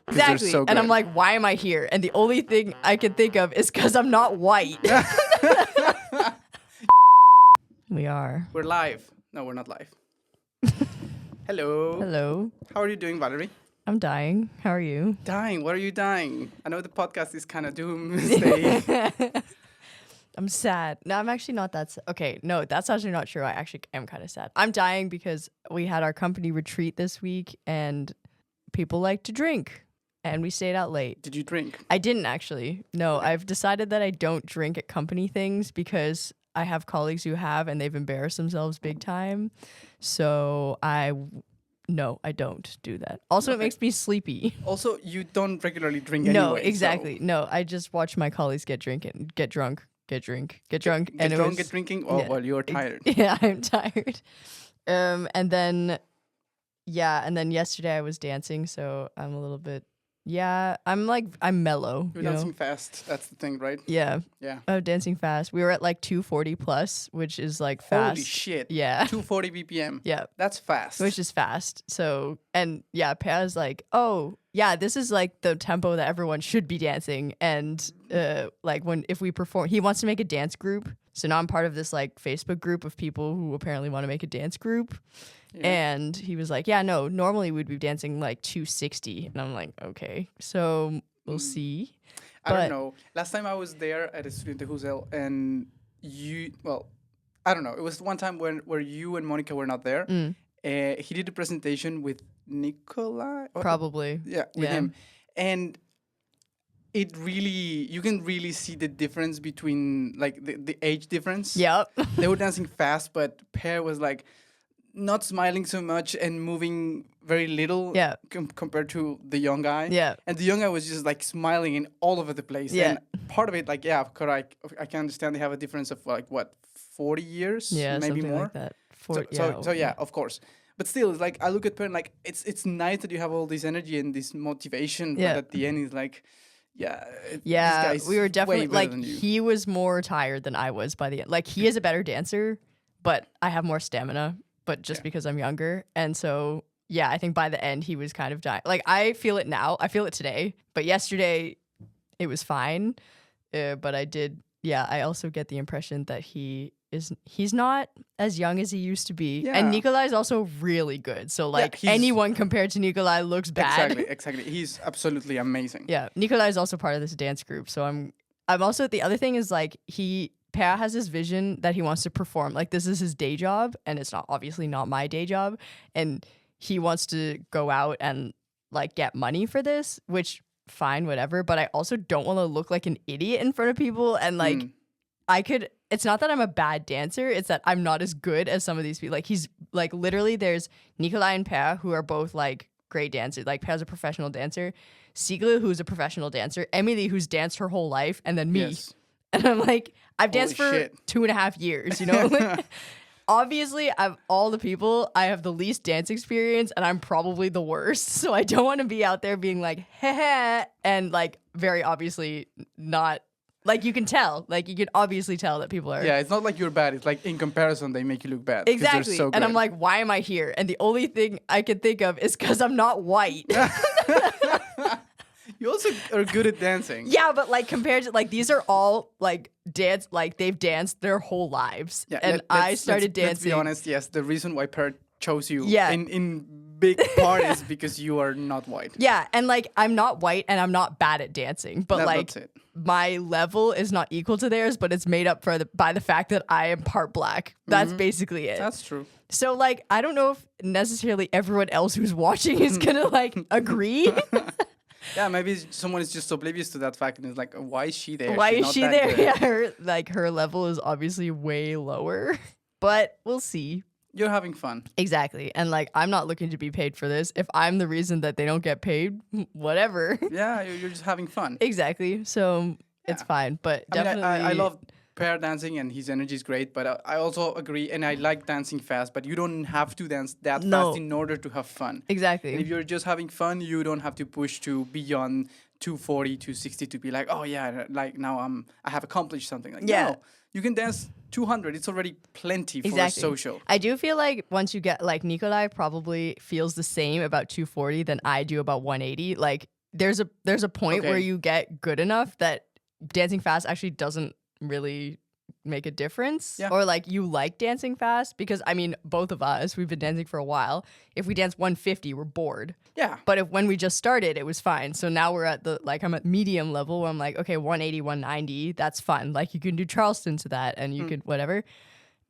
Exactly. so And I'm good. like, why am I here? And the only thing I can think of is because I'm not white. We are. We're live. No, we're not live. Hello. Hello. How are you doing, Valerie? I'm dying. How are you? Dying. What are you dying? I know the podcast is kind of doomsday. I'm sad. No, I'm actually not that sad. Okay, no, that's actually not true. I actually am kind of sad. I'm dying because we had our company retreat this week and people like to drink and we stayed out late. Did you drink? I didn't actually. No, I've decided that I don't drink at company things because I have colleagues who have and they've embarrassed themselves big time. So no, I don't do that. Also, it makes me sleepy. Also, you don't regularly drink No, anyway. exactly. So No, I just watch my colleagues get drunk, get drunk. get And drunk, get drinking. Oh, yeah. well, you're tired. Yeah, I'm tired. And then yesterday I was dancing, so I'm a little bit. Yeah, I'm mellow. You're you know? dancing fast. That's the thing, right? Yeah, Yeah. dancing fast. We were at like 240 plus, which is like fast. Holy shit. Yeah, 240 BPM. yeah, That's fast. which is fast. So and yeah, Pea's like, oh yeah, this is like the tempo that everyone should be dancing. And like if we perform, he wants to make a dance group. So now I'm part of this like Facebook group of people who apparently want to make a dance group. Yeah. And he was like, yeah, no, normally we'd be dancing like 260. And I'm like, okay, so we'll see. I don't But- know. Last time I was there at a Student Husel and I don't know. It was one time where you and Monica were not there. Mm. He did a presentation with Nikolai. Probably. Yeah, with Yeah. him. And you can really see the difference between like the age difference. Yep. They were dancing fast, but Pear was like not smiling so much and moving very little Yeah. compared to the young guy. Yeah. And the young guy was just like smiling in all over the place. Yeah. And part of it, like, yeah, correct. I can understand they have a difference of like, what, 40 years? Yeah, maybe something more? like that. So yeah, of course. But still, it's like I look at Pear and like it's nice that you have all this energy and this motivation. Yeah. But at the end, it's like, yeah, Yeah, this guy's we were way definitely better like than you. he was more tired than I was by the end. Like he is a better dancer, but I have more stamina, but just Yeah. because I'm younger. And so yeah, I think by the end he was kind of dying. Like I feel it now. I feel it today, but yesterday it was fine. But I also get the impression that he's not as young as he used to be. Yeah. And Nikolai is also really good. So like he's- anyone compared to Nikolai looks bad. Exactly. He's absolutely amazing. Yeah, Nikolai is also part of this dance group, so I'm also the other thing is like Per has this vision that he wants to perform. Like this is his day job, and it's obviously not my day job, and he wants to go out and like get money for this, which fine, whatever. But I also don't want to look like an idiot in front of people, and like it's not that I'm a bad dancer, it's that I'm not as good as some of these people. Like he's like literally there's Nikolai and Per who are both like great dancers. Like Per's a professional dancer, Sigla who's a professional dancer, Emily who's danced her whole life, and then me. Yes. And I'm like, I've danced for shit. 2.5 years, you know? Like, obviously, of all the people, I have the least dance experience and I'm probably the worst. So I don't want to be out there being like, heh, and like very obviously not. Like you can tell, like you can obviously tell that people are. Yeah, it's not like you're bad. It's like in comparison, they make you look bad. 'cause they're Exactly. so And I'm good. like, why am I here? And the only thing I can think of is because I'm not white. You also are good at dancing. Yeah, but like compared to like these are all like they've danced their whole lives. Yeah, and I started dancing. Let's be honest, yes, the reason why Per chose you Yeah. in big part is because you are not white. Yeah, and like I'm not white and I'm not bad at dancing, but That's it. my level is not equal to theirs, but it's made up by the fact that I am part black. That's basically it. That's true. So like I don't know if necessarily everyone else who's watching is gonna like agree. Yeah, maybe someone is just oblivious to that fact and is like, why is she there? Why She's is not she that there? good. Yeah, her level is obviously way lower, but we'll see. You're having fun. Exactly. And like, I'm not looking to be paid for this. If I'm the reason that they don't get paid, whatever. Yeah, you're just having fun. Exactly. So it's Yeah. fine. But I mean, definitely. I love Per dancing and his energy is great, but I also agree and I like dancing fast, but you don't have to dance that No. fast in order to have fun. And if Exactly. you're just having fun, you don't have to push to beyond 240, 260 to be like, oh yeah, like now I have accomplished something. Like, Yeah. no, you can dance 200. It's already plenty for a Exactly. social. I do feel like once you get like Nikolai probably feels the same about 240 than I do about 180. Like there's a point Okay. where you get good enough that dancing fast actually doesn't really make a difference. Yeah. Or like you like dancing fast because I mean both of us, we've been dancing for a while. If we dance 150, we're bored. Yeah. But if when we just started, it was fine. So now we're at the I'm at medium level where I'm like, okay, 180, 190, that's fun. Like you can do Charleston to that and you could whatever.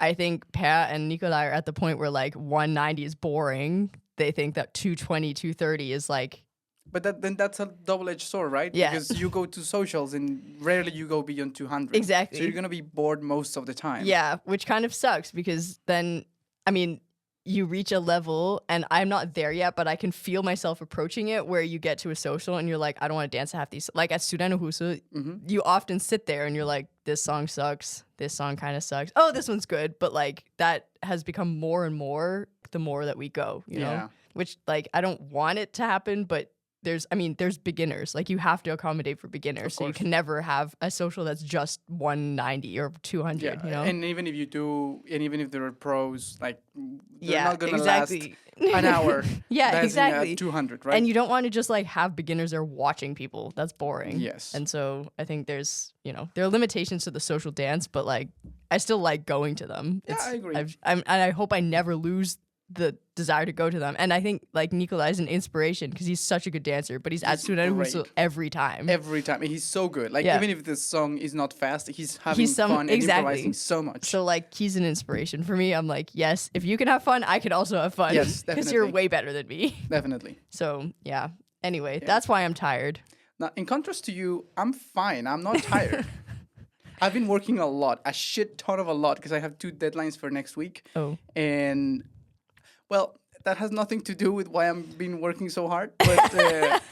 I think Pat and Nikolai are at the point where like 190 is boring. They think that 220, 230 is like But then that's a double-edged sword, right? Yeah. Because you go to socials and rarely you go beyond 200. Exactly. So you're gonna be bored most of the time. yeah, which kind of sucks because then I mean you reach a level and I'm not there yet, but I can feel myself approaching it where you get to a social and you're like, I don't want to dance to half these. Like at Studeno Huset, you often sit there and you're like, this song sucks. This song kind of sucks. Oh, this one's good. But like that has become more and more the more that we go, you know? Yeah. Which like I don't want it to happen, but there's beginners. Like you have to accommodate for beginners. So you course. can never have a social that's just 190 or 200, Yeah. you know? And even if you do, and even if there are pros, like they're Yeah, not gonna exactly. last an hour. Yeah, dancing exactly. At 200, right? And you don't want to just like have beginners there watching people. That's boring. Yes. And so I think there's, there are limitations to the social dance, but like I still like going to them. Yeah, I agree. And I hope I never lose the desire to go to them. And I think like Nikolai is an inspiration because he's such a good dancer, but he's at Student great. Huset every time. Every time. He's so good. Like Yeah. even if the song is not fast, he's having Some- fun and exactly. improvising so much. So like he's an inspiration for me. I'm like, yes, if you can have fun, I can also have fun. Yes, Because you're definitely. way better than me. Definitely. So yeah. Anyway, that's why I'm tired. Now, in contrast to you, I'm fine. I'm not tired. I've been working a lot, a shit ton of a lot, because I have 2 deadlines for next week. Oh. And, well, that has nothing to do with why I've been working so hard. But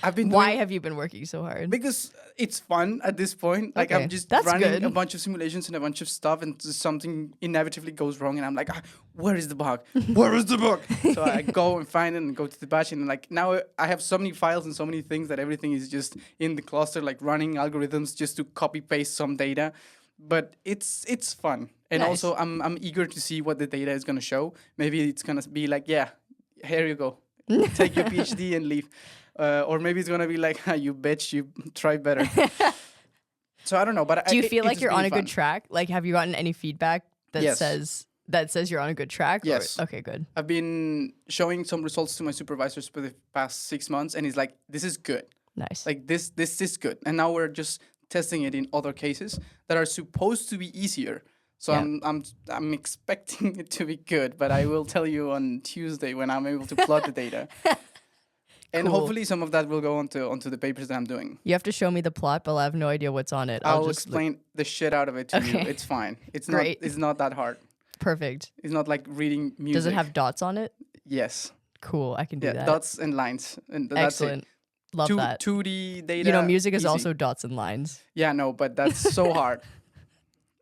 I've been Why doing, have you been working so hard? because it's fun at this point. Like Okay, I'm just that's running good. a bunch of simulations and a bunch of stuff, and something inevitably goes wrong, and I'm like, where is the bug? Where is the bug? So I go and find it and go to the batch, and like now I have so many files and so many things that everything is just in the cluster, like running algorithms just to copy paste some data. But it's fun, and Nice. also I'm eager to see what the data is gonna show. Maybe it's gonna be like, yeah, here you go, take your PhD and leave. Or maybe it's gonna be like, you bitch, you try better. So I don't know, but Do you feel like you're on a good track? track? Like, have you gotten any feedback that Yes. says you're on a good track? Or- Yes. okay, good. I've been showing some results to my supervisors for the past 6 months, and he's like, "This is good. Nice. Like this is good." And now we're just testing it in other cases that are supposed to be easier. So Yeah. I'm expecting it to be good, but I will tell you on Tuesday when I'm able to plot the data. And Cool. hopefully some of that will go onto the papers that I'm doing. You have to show me the plot, but I have no idea what's on it. I'll just explain the shit out of it to you. Okay. It's fine. It's Great. not. It's not that hard. Perfect. It's not like reading music. Does it have dots on it? Yes. Cool. I can do Yeah. that. Dots and lines, and that's Excellent. Love it. that. 2D data. You know, music is easy. also dots and lines. Yeah, no, but that's so hard.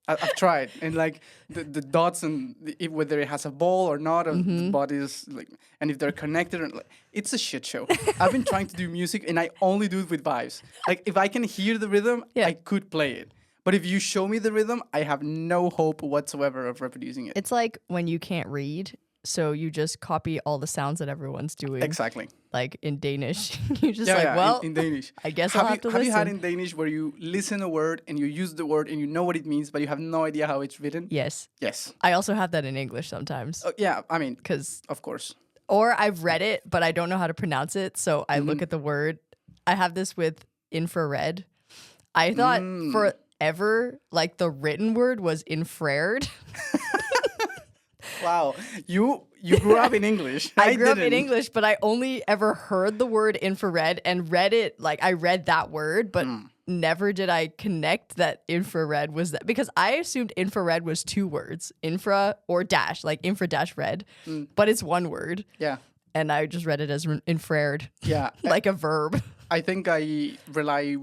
I've tried, and like the dots and whether it has a ball or not, or Mm-hmm. the bodies, like, and if they're connected, and like, it's a shit show. I've been trying to do music, and I only do it with vibes. Like if I can hear the rhythm, Yeah. I could play it. But if you show me the rhythm, I have no hope whatsoever of reproducing it. It's like when you can't read, so you just copy all the sounds that everyone's doing. Exactly. Like in Danish. You're just Yeah, well, in Danish. I guess I'll have to Have you had listen. in Danish where you listen a word and you use the word and you know what it means, but you have no idea how it's written? Yes. Yes. I also have that in English sometimes. Yeah, I mean, Because of course. or I've read it, but I don't know how to pronounce it. So I look at the word. I have this with infrared. I thought forever, like the written word was infrared. Wow. You grew up in English. I grew up in didn't. English, but I only ever heard the word infrared and read it. Like I read that word, but never did I connect that infrared was that, because I assumed infrared was 2 words, infra or dash, like infra dash red, but it's 1 word. Yeah. And I just read it as infrared, Yeah. like a verb. I think I rely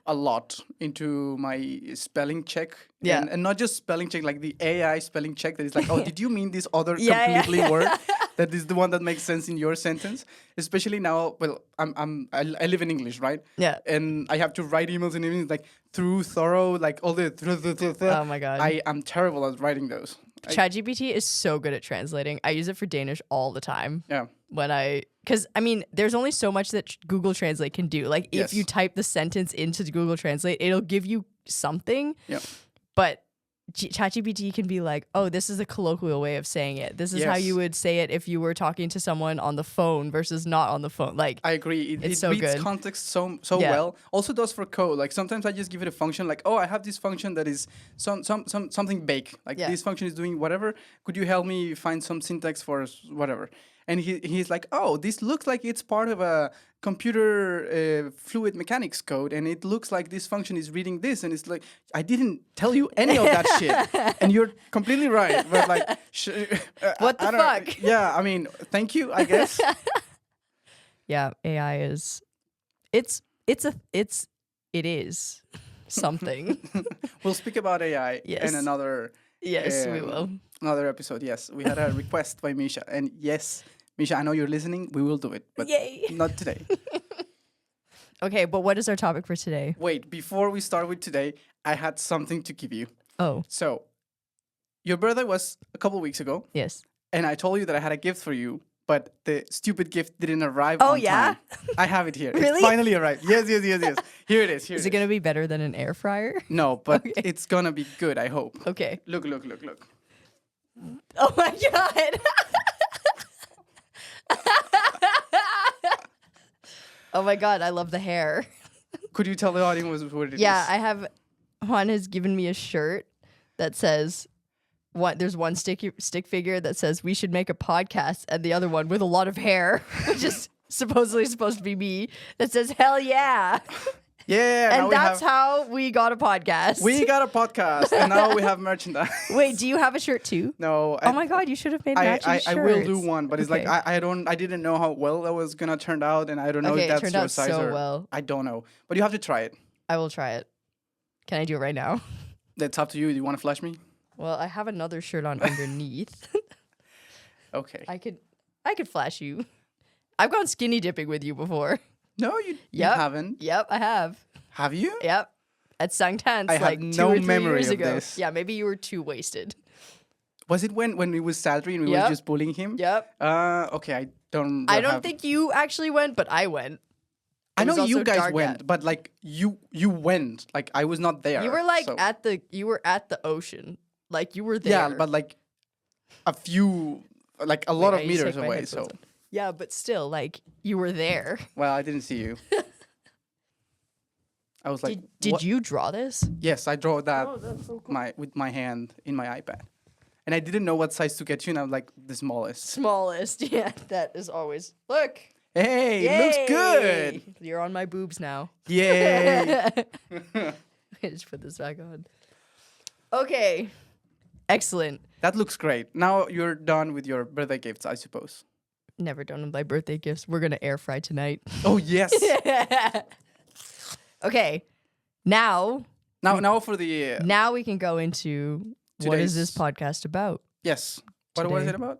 a lot into my spelling check. Yeah. And not just spelling check, like the AI spelling check that is like, oh, did you mean this other Yeah, yeah. completely word? that is the one that makes sense in your sentence. Especially now, well, I live in English, right? Yeah. And I have to write emails and everything like through, thorough, like all the. Oh my God. I'm terrible at writing those. ChatGPT is so good at translating. I use it for Danish all the time. Yeah. Because I mean, there's only so much that Google Translate can do. Like, Yes. if you type the sentence into Google Translate, it'll give you something. Yep. But ChatGPT can be like, oh, this is a colloquial way of saying it. This is how Yes. you would say it if you were talking to someone on the phone versus not on the phone. Like, I agree. It It's so reads good. context so Yeah. well. Also does for code. Like sometimes I just give it a function like, oh, I have this function that is something big. Like Yeah. this function is doing whatever. Could you help me find some syntax for whatever? And he's like, oh, this looks like it's part of a computer fluid mechanics code, and it looks like this function is reading this, and it's like I didn't tell you any of that shit, and you're completely right. But like, What the I don't- fuck? Yeah, I mean, thank you, I guess. yeah, AI is, it is something. We'll speak about AI Yes. in another Yes, we will. another episode. Yes, we had a request by Misha, and yes, Misha, I know you're listening. We will do it, but Yay. not today. Okay, but what is our topic for today? Wait, before we start with today, I had something to give you. Oh, So, your birthday was a couple weeks ago, yes. and I told you that I had a gift for you, but the stupid gift didn't arrive. Oh, on yeah? time. I have it here. Really? It finally arrived. Yes. Here it is. Here Is it going to be better than an air fryer? No, but Okay. it's gonna be good. I hope. Okay. Look. Oh my God. Oh my God, I love the hair. Could you tell the audience what it is? Yeah, I have, Juan has given me a shirt that says, there's one stick figure that says we should make a podcast, and the other one with a lot of hair, which is supposedly supposed to be me, that says hell yeah. Yeah, now And that's how we got a podcast. we got a podcast, and now we have merchandise. Wait, do you have a shirt too? No. Oh my God, you should have made matching shirts. I will do one, but it's Okay. like I didn't know how well that was gonna turn out, and I don't know Okay, if it that's turned your out size so or well. I don't know. But you have to try it. I will try it. Can I do it right now? That's up to you. Do you want to flash me? Well, I have another shirt on underneath. Okay. I could flash you. I've gone skinny dipping with you before. No, you Yep. haven't. Yep, I have. Have you? Yep. At Sangtans, I have like no 2 or 3 memory years of ago. this. Yeah, maybe you were too wasted. Was it when we was Sadri and we Yep. were just bullying him? Yep. Okay, I don't. I don't have- think you actually went, but I went. I It was know you also guys dark went, out. but like you went. Like I was not there. You were like so- at the ocean. Like you were there. Yeah, but like a few, like a lot Wait, I of need to meters take my away. So headphones off. Yeah, but still, like you were there. well, I didn't see you. I was like, Did "What?" you draw this? Yes, I draw that Oh, that's so cool. with my hand in my iPad, and I didn't know what size to get you, and I'm like the smallest. Smallest. Yeah, that is always. Look. Hey, it looks good. Yay! You're on my boobs now. Yay! Just put this back on. Okay. Excellent. That looks great. Now you're done with your birthday gifts, I suppose. Never done with my birthday gifts. We're gonna air fry tonight. Oh yes. Okay. Now now for the we can go into what is this Today's- podcast about? yes. What was Today. it about?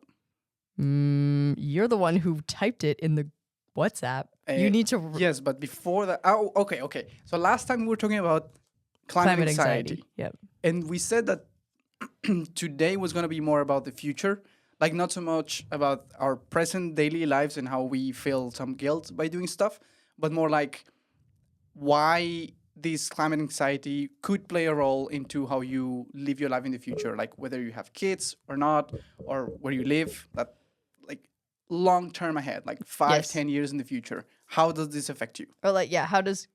You're the one who typed it in the WhatsApp. You need to Yes, but before that. Oh, okay. So last time we were talking about climate anxiety. Yep. And we said that today was going to be more about the future, like not so much about our present daily lives and how we feel some guilt by doing stuff, but more like why this climate anxiety could play a role into how you live your life in the future, like whether you have kids or not, or where you live, that like long term ahead, like 5, Yes. 10 years in the future. How does this affect you? Or like, yeah, how does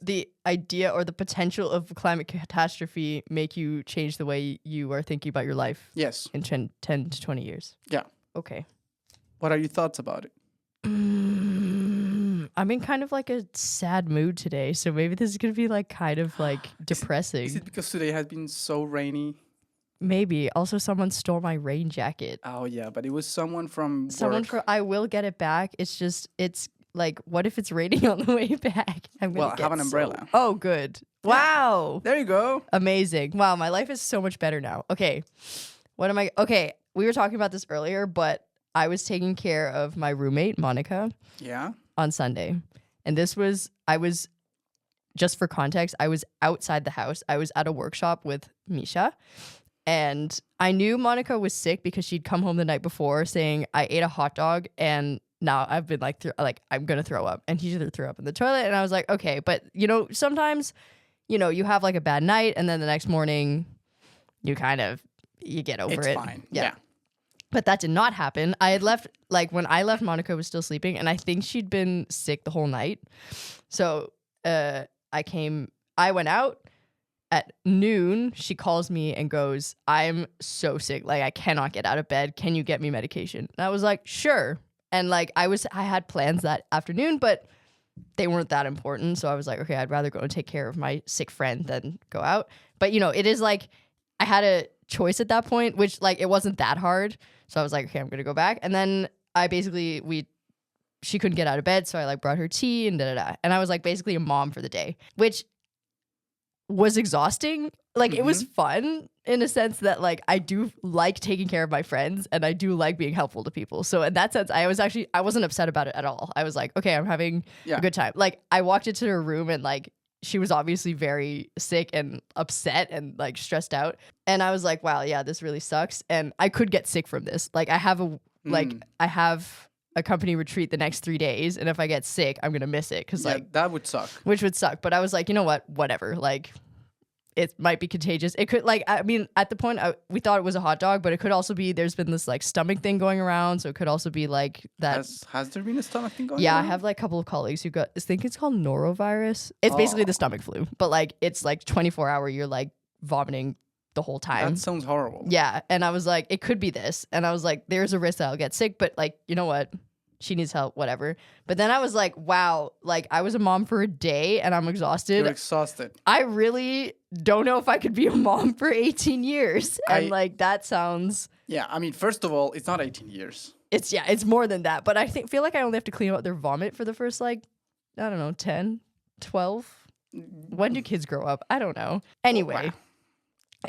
the idea or the potential of climate catastrophe make you change the way you are thinking about your life Yes. in 10 to 20 years? Yeah. Okay. What are your thoughts about it? I'm in kind of like a sad mood today, so maybe this is gonna be like kind of like depressing. Is it because today has been so rainy? Maybe. Also, someone stole my rain jacket. Oh yeah, but it was someone from Someone work. I will get it back. It's like, what if it's raining on the way back? I'm gonna Well, I get have an so- umbrella. Oh, good. Wow. There you go. Amazing. Wow, my life is so much better now. Okay. Okay, we were talking about this earlier, but I was taking care of my roommate, Monica, Yeah. on Sunday. And I was, just for context, I was outside the house. I was at a workshop with Misha. And I knew Monica was sick because she'd come home the night before saying, I ate a hot dog and now I've been like, I'm going to throw up. And he either threw up in the toilet. And I was like, okay. But, sometimes, you have like a bad night and then the next morning you get over It's it. fine. Yeah. But that did not happen. I had left, when I left, Monica was still sleeping, and I think she'd been sick the whole night. So I went out at noon. She calls me and goes, I'm so sick. Like, I cannot get out of bed. Can you get me medication? And I was like, sure. And I had plans that afternoon, but they weren't that important. So I was like, okay, I'd rather go and take care of my sick friend than go out. But, it is I had a choice at that point, which it wasn't that hard. So I was like, okay, I'm gonna go back. And then she couldn't get out of bed, so I brought her tea and and I was basically a mom for the day, which was exhausting. It was fun in a sense that I do like taking care of my friends and I do like being helpful to people. So in that sense, I wasn't upset about it at all. I was like, okay, I'm having a good time. I walked into her room and she was obviously very sick and upset and stressed out. And I was like, wow, yeah, this really sucks. And I could get sick from this. I have a company retreat the next 3 days. And if I get sick, I'm going to miss it. Cause that would suck. Which would suck. But I was like, you know what? Whatever. It might be contagious. It could at the point we thought it was a hot dog, but it could also be, there's been this stomach thing going around. So it could also be that. Has there been a stomach thing going on? Yeah, I have a couple of colleagues who I think it's called norovirus. It's basically the stomach flu, but it's 24 hour, you're vomiting the whole time. That sounds horrible. Yeah. And I was like, it could be this. And I was like, there's a risk that I'll get sick, but you know what? She needs help, whatever. But then I was like, wow, I was a mom for a day and I'm exhausted. You're exhausted. I really don't know if I could be a mom for 18 years. And that sounds... Yeah, I mean, first of all, it's not 18 years. It's more than that. But I feel like I only have to clean out their vomit for the first, I don't know, 10, 12. When do kids grow up? I don't know. Anyway, wow.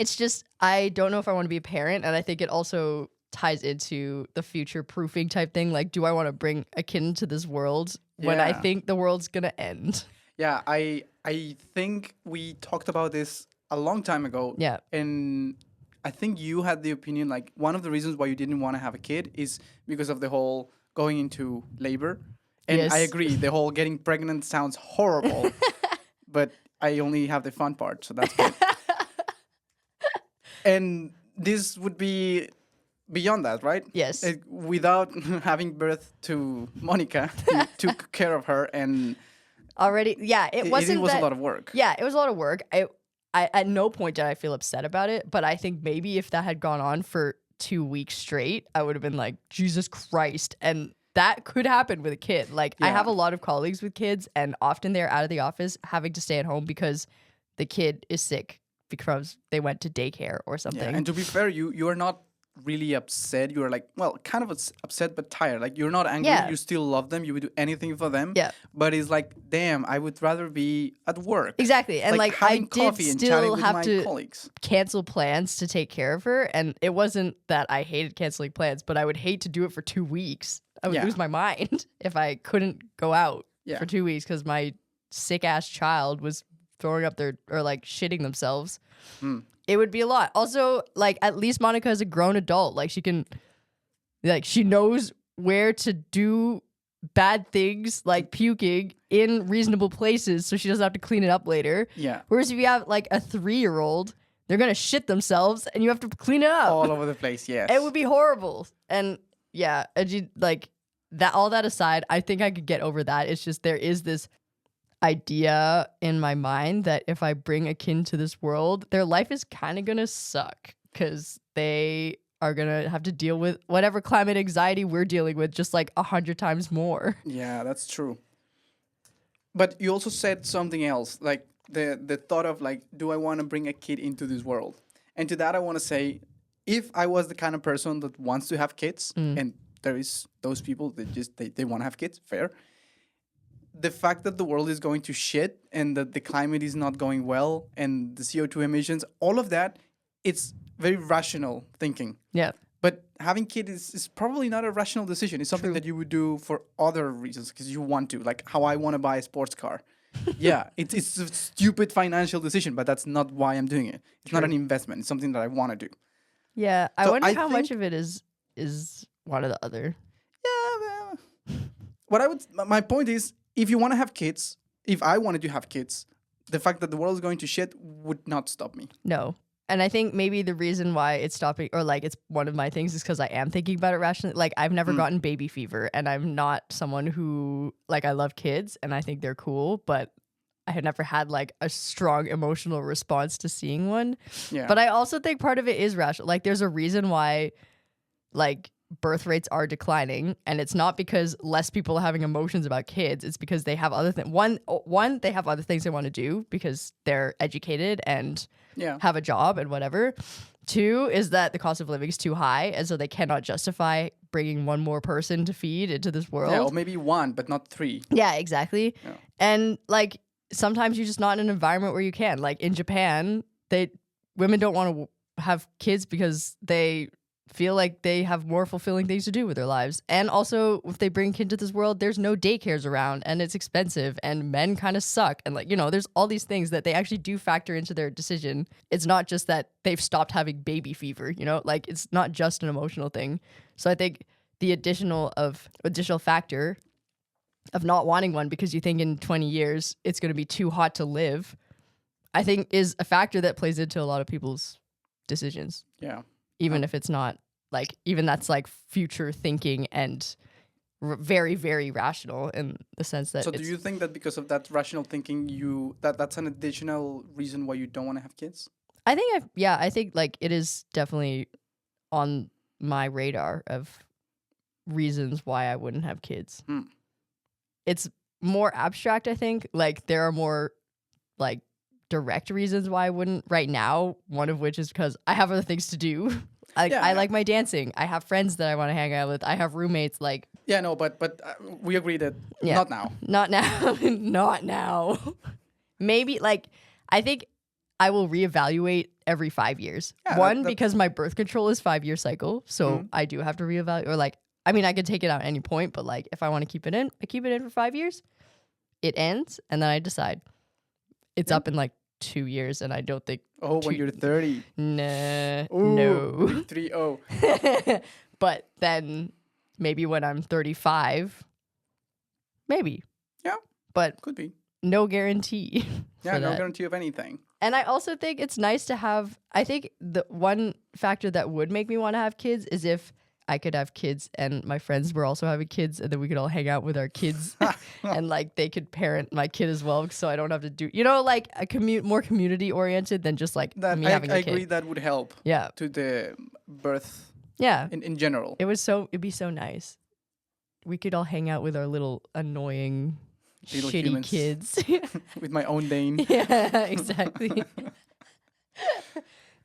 It's just, I don't know if I want to be a parent. And I think it also ties into the future proofing type thing. Do I want to bring a kid into this world when I think the world's going to end? Yeah, I think we talked about this a long time ago. Yeah. And I think you had the opinion, one of the reasons why you didn't want to have a kid is because of the whole going into labor. And yes. I agree, the whole getting pregnant sounds horrible, but I only have the fun part, so that's good. And this would be beyond that, right? Yes. Without having birth to Monica, you took care of her and... Already, yeah, it wasn't It was a lot of work. Yeah, it was a lot of work. I at no point did I feel upset about it, but I think maybe if that had gone on for 2 weeks straight, I would have been like, Jesus Christ. And that could happen with a kid. I have a lot of colleagues with kids, and often they're out of the office having to stay at home because the kid is sick because they went to daycare or something. Yeah, and to be fair, you are not really upset. You are kind of upset but tired. You're not angry. Yeah. You still love them. You would do anything for them. Yeah. But it's damn, I would rather be at work. Exactly. And I having did coffee and chatting still with have my to colleagues. cancel plans to take care of her. And it wasn't that I hated canceling plans, but I would hate to do it for 2 weeks. I would lose my mind if I couldn't go out for 2 weeks because my sick ass child was throwing up shitting themselves. It would be a lot. Also, at least Monica is a grown adult. She can, she knows where to do bad things like puking in reasonable places so she doesn't have to clean it up later. Yeah. Whereas if you have a 3-year-old, they're going to shit themselves and you have to clean it up. All over the place, yes. It would be horrible. And yeah, that, all that aside, I think I could get over that. It's just there is this idea in my mind that if I bring a kid to this world, their life is kind of gonna suck because they are gonna have to deal with whatever climate anxiety we're dealing with, just 100 times more. Yeah, that's true. But you also said something else, the thought of do I want to bring a kid into this world? And to that, I want to say, if I was the kind of person that wants to have kids, and there is those people that just they want to have kids, fair. The fact that the world is going to shit and that the climate is not going well and the CO2 emissions, all of that, it's very rational thinking. Yeah. But having kids is probably not a rational decision. It's something True. that you would do for other reasons because you want to, like how I want to buy a sports car. Yeah, it's a stupid financial decision, but that's not why I'm doing it. It's not True. an investment. It's something that I want to do. Yeah, I So wonder I how much think- of it is one or the other. Yeah. Well, what I would, my point is, if you want to have kids, if I wanted to have kids, the fact that the world is going to shit would not stop me. No. And I think maybe the reason why it's stopping, or like it's one of my things, is because I am thinking about it rationally. Like I've never gotten baby fever, and I'm not someone who, like, I love kids and I think they're cool, but I had never had like a strong emotional response to seeing one. Yeah. But I also think part of it is rational. Like there's a reason why like birth rates are declining, and it's not because less people are having emotions about kids. It's because they have other things. One, they have other things they want to do because they're educated and yeah. have a job and whatever. Two is that the cost of living is too high, and so they cannot justify bringing one more person to feed into this world. Yeah, or maybe one, but not three. Yeah, exactly. Yeah. And like sometimes you're just not in an environment where you can. Like in Japan, women don't want to have kids because they feel like they have more fulfilling things to do with their lives. And also, if they bring a kid to this world, there's no daycares around and it's expensive and men kind of suck. And like, you know, there's all these things that they actually do factor into their decision. It's not just that they've stopped having baby fever, you know, like it's not just an emotional thing. So I think the additional factor of not wanting one because you think in 20 years it's going to be too hot to live, I think is a factor that plays into a lot of people's decisions. Yeah. Even if it's not like, even that's like future thinking and very, very rational in the sense that So do you think that because of that rational thinking, that's an additional reason why you don't want to have kids? I think like it is definitely on my radar of reasons why I wouldn't have kids. It's more abstract, I think. Like there are more like direct reasons why I wouldn't right now, one of which is because I have other things to do. I like my dancing. I have friends that I want to hang out with. I have roommates. Like Yeah, no, but we agree that Yeah. not now. not now, not now. Maybe like I think I will reevaluate every 5 years. Yeah, One, that's- because my birth control is 5-year cycle, so I do have to reevaluate. Or like, I mean, I could take it out at any point, but like if I want to keep it in, I keep it in for 5 years. It ends, and then I decide. It's up in like 2 years, and I don't think Oh, when you're 30. no. Ooh, 3-0. But then maybe when I'm 35, maybe. Yeah. But Could be. no guarantee. Yeah, for no that. guarantee of anything. And I also think it's nice to have, I think the one factor that would make me want to have kids is if I could have kids and my friends were also having kids and then we could all hang out with our kids and like they could parent my kid as well so I don't have to do, you know, like more community oriented than just like That me I having a agree kid. that would help Yeah. to the birth Yeah. in general. It'd be so nice. We could all hang out with our little annoying Little shitty humans. kids. With my own Dane. Yeah, exactly.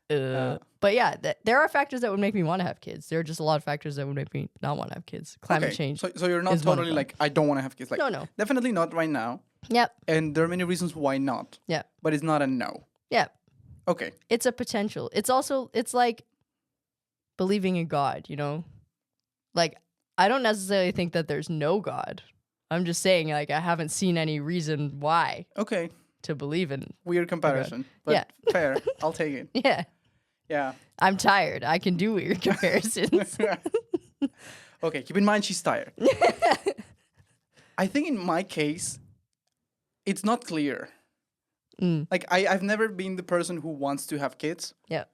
But yeah, there are factors that would make me want to have kids. There are just a lot of factors that would make me not want to have kids. Climate Okay, change. So you're not is one of totally them. like, I don't want to have kids. Like, No. definitely not right now. Yep. And there are many reasons why not. Yeah. But it's not a no. Yeah. Okay. It's a potential. It's like believing in God, you know? Like, I don't necessarily think that there's no God. I'm just saying, like, I haven't seen any reason why Okay. to believe in. Weird comparison. But Yeah. fair. I'll take it. Yeah. Yeah. I'm tired. I can do weird comparisons. Okay, keep in mind she's tired. I think in my case, it's not clear. Like I've never been the person who wants to have kids. Yeah.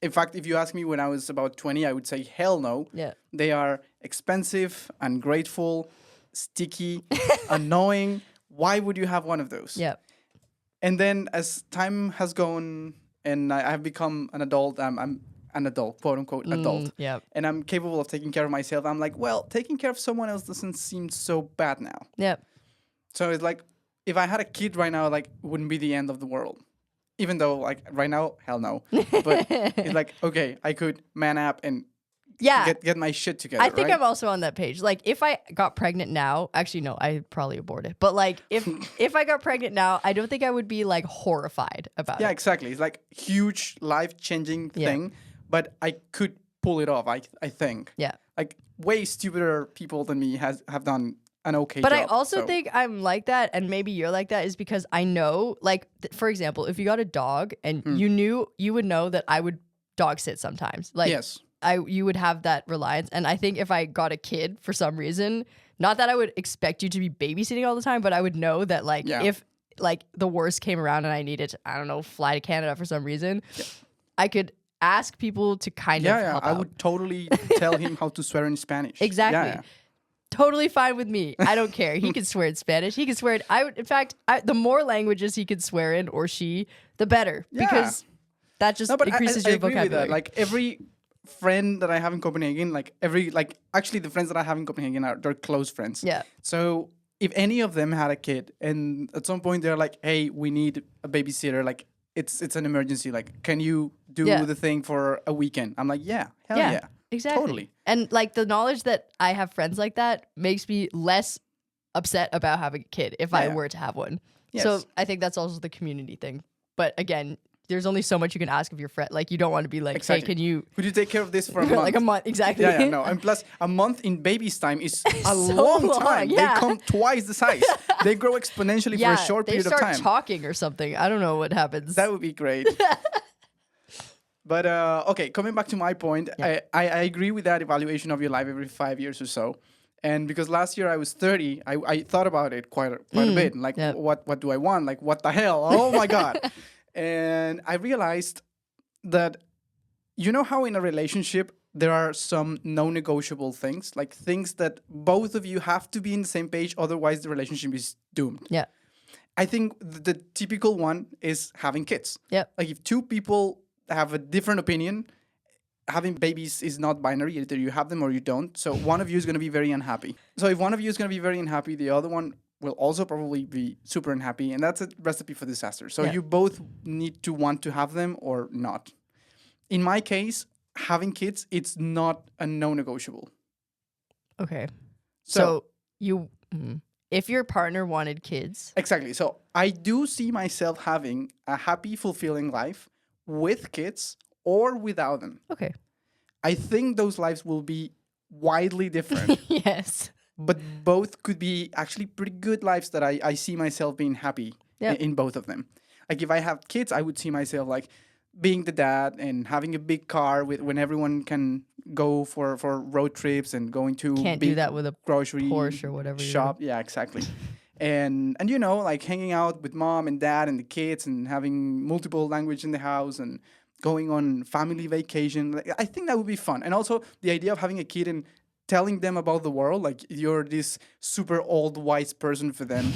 In fact, if you ask me when I was about 20, I would say hell no. Yeah. They are expensive, ungrateful, sticky, annoying. Why would you have one of those? Yeah. And then as time has gone and I have become an adult, I'm an adult, quote unquote adult. Yeah. And I'm capable of taking care of myself. I'm like, well, taking care of someone else doesn't seem so bad now. Yeah. So it's like, if I had a kid right now, like, it wouldn't be the end of the world. Even though, like, right now, hell no. But it's like, okay, I could man up and Yeah. get my shit together. I think right? I'm also on that page. Like, if I got pregnant now, actually, no, I'd probably abort it. But like, if I got pregnant now, I don't think I would be like horrified about Yeah, it. exactly. It's like huge life changing Yeah. thing, but I could pull it off. I think. Yeah. Like way stupider people than me have done an okay But job. I also so- think I'm like that, and maybe you're like that, is because I know, like, for example, if you got a dog and you would know that I would dog sit sometimes. Like, yes. you would have that reliance. And I think if I got a kid for some reason, not that I would expect you to be babysitting all the time, but I would know that, like, Yeah. if like the worst came around and I needed to, I don't know, fly to Canada for some reason, I could ask people to kind of Yeah, help I out. would totally tell him how to swear in Spanish. Exactly. Yeah. Totally fine with me. I don't care. He can swear in Spanish. He can swear in, in fact, the more languages he could swear in, or she, the better. Yeah. Because that just No, but increases I your agree vocabulary. with that. Like every friend that I have in Copenhagen, actually the friends that I have in Copenhagen they're close friends. Yeah. So if any of them had a kid and at some point they're like, hey, we need a babysitter, like it's an emergency, like can you do Yeah. the thing for a weekend? I'm like, yeah, hell yeah. Exactly. Totally. And like the knowledge that I have friends like that makes me less upset about having a kid if I Yeah. were to have one. Yes. So I think that's also the community thing. But again, there's only so much you can ask of your friend. Like, you don't want to be like, Exactly. hey, can you Could you take care of this for a month? like a month? Exactly. Yeah, no. And plus, a month in baby's time is a So long long, time. yeah. They come twice the size. They grow exponentially Yeah, for a short they period of start time. talking or something. I don't know what happens. That would be great. But okay, coming back to my point, I agree with that evaluation of your life every 5 years or so. And because last year I was 30, I thought about it quite a bit. Like, Yep. what do I want? Like, what the hell? Oh my God. And I realized that, you know how in a relationship there are some non-negotiable things, like things that both of you have to be in the same page, otherwise the relationship is doomed. Yeah. I think the typical one is having kids. Yep. Like if two people have a different opinion, having babies is not binary. Either you have them or you don't. So one of you is going to be very unhappy. So if one of you is going to be very unhappy, the other one will also probably be super unhappy. And that's a recipe for disaster. So Yeah. you both need to want to have them or not. In my case, having kids, it's not a no-negotiable. Okay. So- So you, if your partner wanted kids, Exactly. So I do see myself having a happy, fulfilling life with kids or without them. okay. I think those lives will be widely different, Yes. but both could be actually pretty good lives that I see myself being happy Yeah. in both of them. Like if I have kids, I would see myself like being the dad and having a big car with when everyone can go for road trips and going to Can't big do that with a grocery Porsche or whatever you shop. Yeah, exactly. and you know, like hanging out with mom and dad and the kids and having multiple language in the house and going on family vacation. Like, I think that would be fun. And also the idea of having a kid and telling them about the world, like you're this super old wise person for them.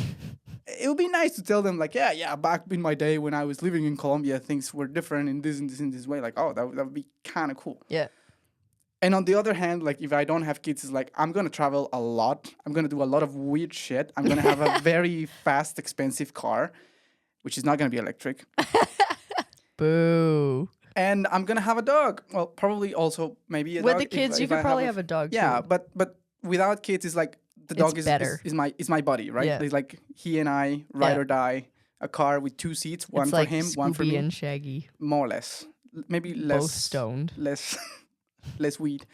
It would be nice to tell them like, yeah, back in my day when I was living in Colombia, things were different in this and this and this way. Like, oh, that would be kind of cool. Yeah. And on the other hand, like if I don't have kids, it's like I'm gonna travel a lot. I'm gonna do a lot of weird shit. I'm gonna have a very fast, expensive car, which is not gonna be electric. Boo. And I'm gonna have a dog. Well, probably also maybe a With dog. the kids, you if could I probably have a dog Yeah, too. but without kids, it's like the It's dog better. is my buddy, right? Yeah. It's like he and I ride Yeah. or die. A car with two seats, one It's for like him, one for Scooby me. and Shaggy, More or less, maybe less both stoned. less less weed.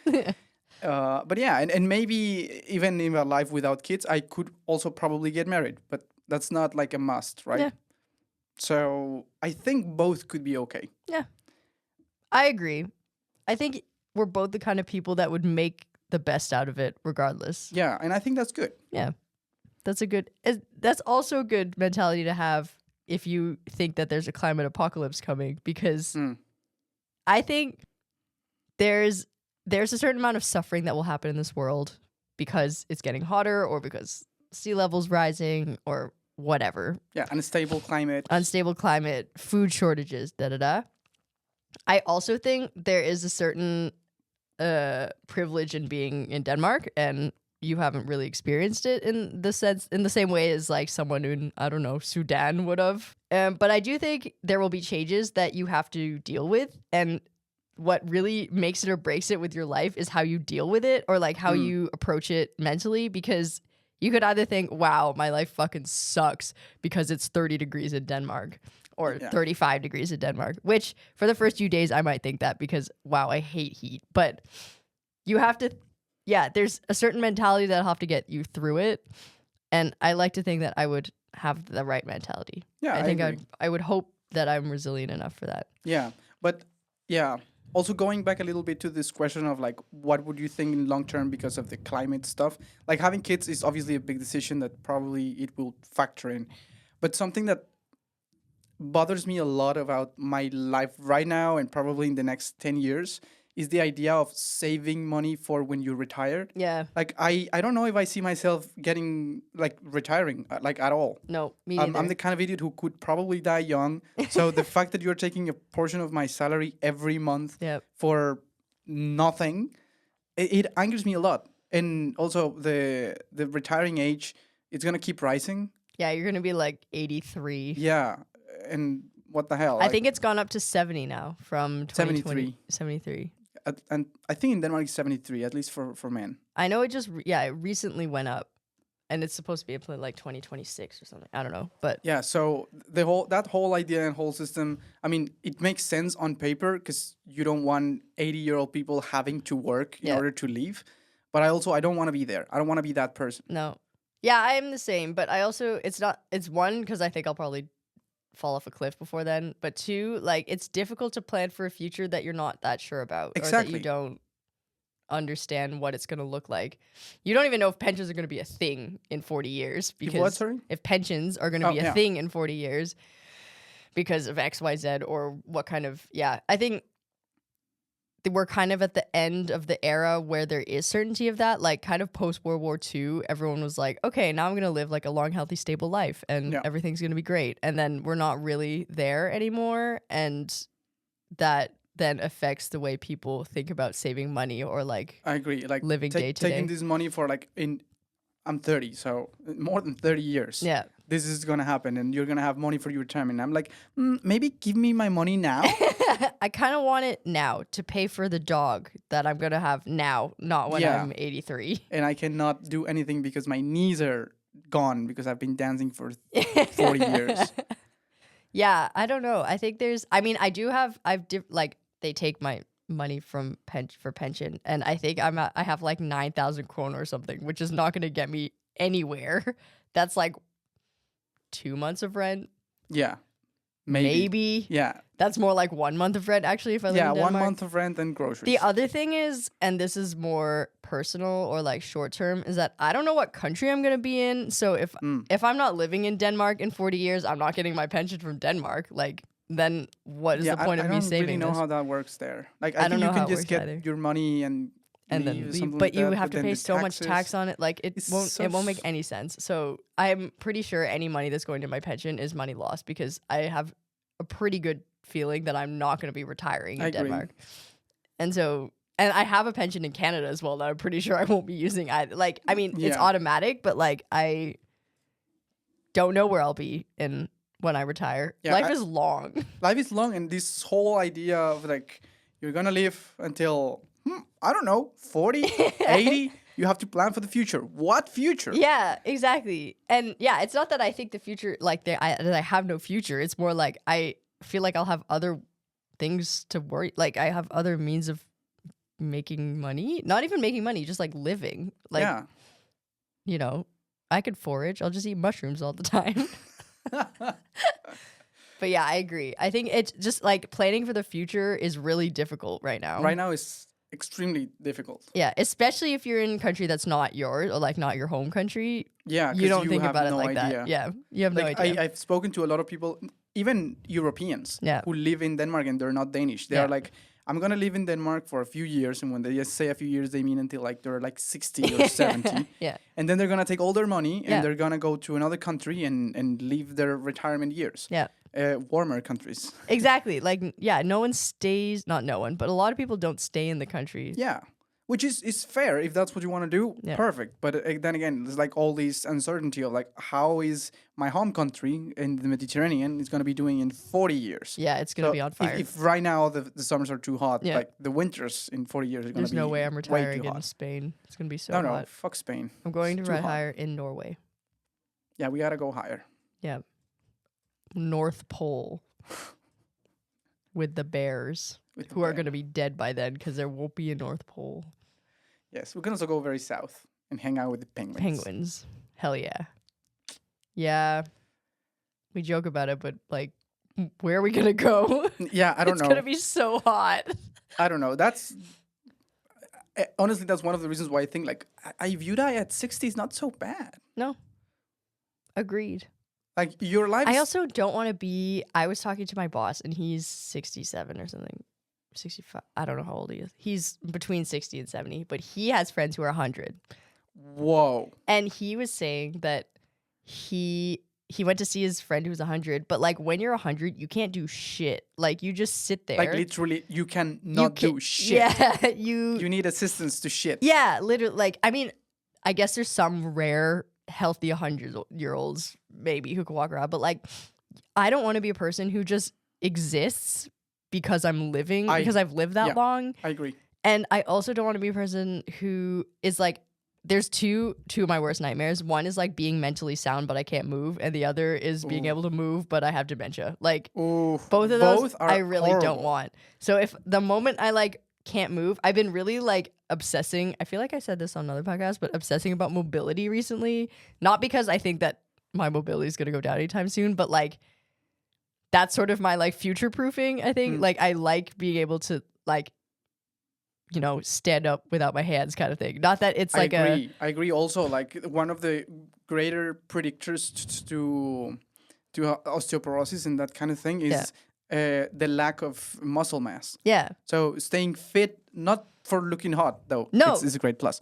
But yeah, and maybe even in a life without kids, I could also probably get married, but that's not like a must, right? Yeah. So I think both could be okay. I agree. I think we're both the kind of people that would make the best out of it regardless. Yeah, and I think that's good. That's also a good mentality to have if you think that there's a climate apocalypse coming, because I think there's a certain amount of suffering that will happen in this world because it's getting hotter or because sea levels rising or whatever. Yeah, unstable climate. Unstable climate, food shortages, da. I also think there is a certain privilege in being in Denmark, and you haven't really experienced it in the same way as like someone in, I don't know, Sudan would have. But I do think there will be changes that you have to deal with, and what really makes it or breaks it with your life is how you deal with it, or like how you approach it mentally, because you could either think, wow, my life fucking sucks because it's 30 degrees in Denmark. or Yeah. 35 degrees in Denmark, which for the first few days I might think that because, wow, I hate heat. But you have to, yeah, there's a certain mentality that'll have to get you through it. And I like to think that I would have the right mentality. Yeah, I think agree. I would hope that I'm resilient enough for that. Yeah, but yeah. Also, going back a little bit to this question of like, what would you think in long term because of the climate stuff? Like having kids is obviously a big decision that probably it will factor in, but something that bothers me a lot about my life right now and probably in the next 10 years is the idea of saving money for when you're retired. Yeah. Like I don't know if I see myself getting like retiring like at all. No, me neither. I'm the kind of idiot who could probably die young. So the fact that you're taking a portion of my salary every month Yep. for nothing, it angers me a lot. And also the retiring age, it's gonna keep rising. Yeah, you're gonna be like 83. Yeah, and what the hell? I think it's gone up to 70 now from 73. 73. And I think in Denmark it's 73, at least for men. I know it just it recently went up, and it's supposed to be up like 2026 or something. I don't know, but Yeah, so that whole idea and whole system, I mean, it makes sense on paper because you don't want 80-year-old people having to work in Yeah. order to leave. But I don't want to be there. I don't want to be that person. no. Yeah, I am the same, but I also it's one because I think I'll probably fall off a cliff before then, but two, like it's difficult to plan for a future that you're not that sure about, or that Exactly. you don't understand what it's going to look like. You don't even know if pensions are going to be a thing in 40 years because what, sorry? if pensions are going to Oh, be a yeah. thing in 40 years because of XYZ or what kind of, I think we're kind of at the end of the era where there is certainty of that, like kind of post World War II, everyone was like, okay, now I'm going to live like a long, healthy, stable life and Yeah. everything's going to be great. And then we're not really there anymore. And that then affects the way people think about saving money or like I agree. Like living day to taking day. this money for like I'm 30, so more than 30 years. Yeah. This is gonna happen, and you're gonna have money for your retirement. I'm like, maybe give me my money now. I kind of want it now to pay for the dog that I'm going to have now, not when Yeah. I'm 83. And I cannot do anything because my knees are gone because I've been dancing for 40 years. Yeah, I don't know. I think I do have, like, they take my money from for pension, and I think I have like 9,000 kroner or something, which is not going to get me anywhere. That's like 2 months of rent. Yeah. Maybe. Yeah. That's more like 1 month of rent, actually, if I live Yeah, in Denmark. 1 month of rent and groceries. The other thing is, and this is more personal or like short term, is that I don't know what country I'm gonna be in. So if I'm not living in Denmark in 40 years, I'm not getting my pension from Denmark. Like, then what is the point of me I saving don't really know this? how that works there. Like, I I don't think you know how can it just works get either. your money and And then leave, leave, something but like you that, have to then pay the so much tax taxes- on it. Like It's it won't make any sense. So I'm pretty sure any money that's going to my pension is money lost because I have a pretty good feeling that I'm not going to be retiring in I agree. Denmark. And so, and I have a pension in Canada as well that I'm pretty sure I won't be using either. Like, I mean, it's Yeah. automatic, but like I don't know where I'll be in when I retire. Yeah, Life is long. Life is long, and this whole idea of like you're gonna live until I don't know 40, 80. You have to plan for the future. What future? Yeah, exactly. And yeah, it's not that I think the future, like that I have no future. It's more like I feel like I'll have other things to worry. Like I have other means of making money. Not even making money, just like living. Like, Yeah. you know, I could forage. I'll just eat mushrooms all the time. But yeah, I agree. I think it's just like planning for the future is really difficult right now. Right now is extremely difficult. Yeah, especially if you're in a country that's not yours or like not your home country. Yeah, 'cause You don't think have about it no like idea. that. Yeah, you have no Like idea. I've spoken to a lot of people, even Europeans, Yeah. who live in Denmark and they're not Danish. They Yeah. are like, I'm gonna live in Denmark for a few years, and when they just say a few years, they mean until like they're like 60 or 70. Yeah. And then they're gonna take all their money and Yeah. they're gonna go to another country and live their retirement years. Yeah. Warmer countries. Exactly. Like, yeah, no one stays, not no one, but a lot of people don't stay in the country. Yeah. Which is fair if that's what you want to do. Yeah. Perfect. But then again, there's like all this uncertainty of like, how is my home country in the Mediterranean is going to be doing in 40 years? Yeah, it's going to be on fire. If right now the summers are too hot, Yeah. like the winters in 40 years are going There's to be no way I'm way retiring too in hot. Spain. It's going to be so No, hot. fuck Spain. I'm going to It's too hot. retire in Norway. Yeah, we got to go higher. Yeah. North Pole. with the bears, With the who are bear. going to be dead by then because there won't be a North Pole. Yes, we can also go very south and hang out with the penguins. Penguins. Hell yeah. Yeah. We joke about it, but like, where are we going to go? Yeah, I don't It's know. going to be so hot. I don't know. That's honestly, that's one of the reasons why I think like Ayurveda at 60 is not so bad. No. Agreed. Like your life. I also don't want to be. I was talking to my boss, and he's 67 or something. 65. I don't know how old he is. He's between 60 and 70, but he has friends who are 100. Whoa. And he was saying that he went to see his friend who was 100, but like when you're 100, you can't do shit. Like you just sit there. Like literally, you can not do shit. Yeah, You need assistance to shit. Yeah, literally. Like, I mean, I guess there's some rare, healthy 100-year-olds maybe who can walk around, but like, I don't want to be a person who just exists because I'm living, because I've lived that long. I agree. And I also don't want to be a person who is like, there's two of my worst nightmares. One is like being mentally sound, but I can't move. And the other is being able to move, but I have dementia. Like, Ooh, both of those are I really don't horrible. want. So if the moment I like can't move, I've been really like obsessing. I feel like I said this on another podcast, but obsessing about mobility recently. Not because I think that my mobility is going to go down anytime soon, but like that's sort of my like future proofing. I think like I like being able to like, you know, stand up without my hands kind of thing. Not that it's like I agree. Also, like one of the greater predictors to osteoporosis and that kind of thing is the lack of muscle mass. Yeah. So staying fit, not for looking hot though. No. It's a great plus.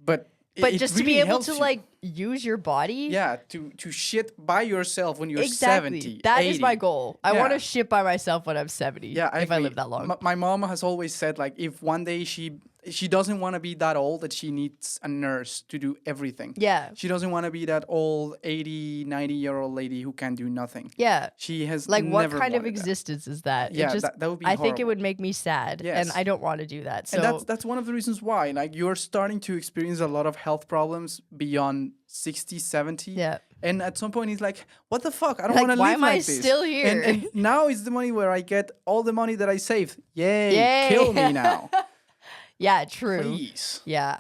But But it just to really be able helps to you. like use your body. Yeah, to shit by yourself when you're Exactly. 70. That 80. is my goal. I want Yeah. to shit by myself when I'm 70. Yeah, if I agree. live that long. My mom has always said like if one day she doesn't want to be that old that she needs a nurse to do everything. Yeah. She doesn't want to be that old 80, 90-year-old lady who can do nothing. Yeah. She has Like what never kind of wanted that. existence is that? Yeah, it just, that would be I think it horrible. would make me sad. And Yes. I don't want to do that. So And that's one of the reasons why like you're starting to experience a lot of health problems beyond 60, 70. yeah. And at some point he's like, what the fuck? I don't Like, want to why live am I like this. still here? And now is the money where I get all the money that I saved. Yay. Yay. Kill me now. Yeah, true. Please. Yeah,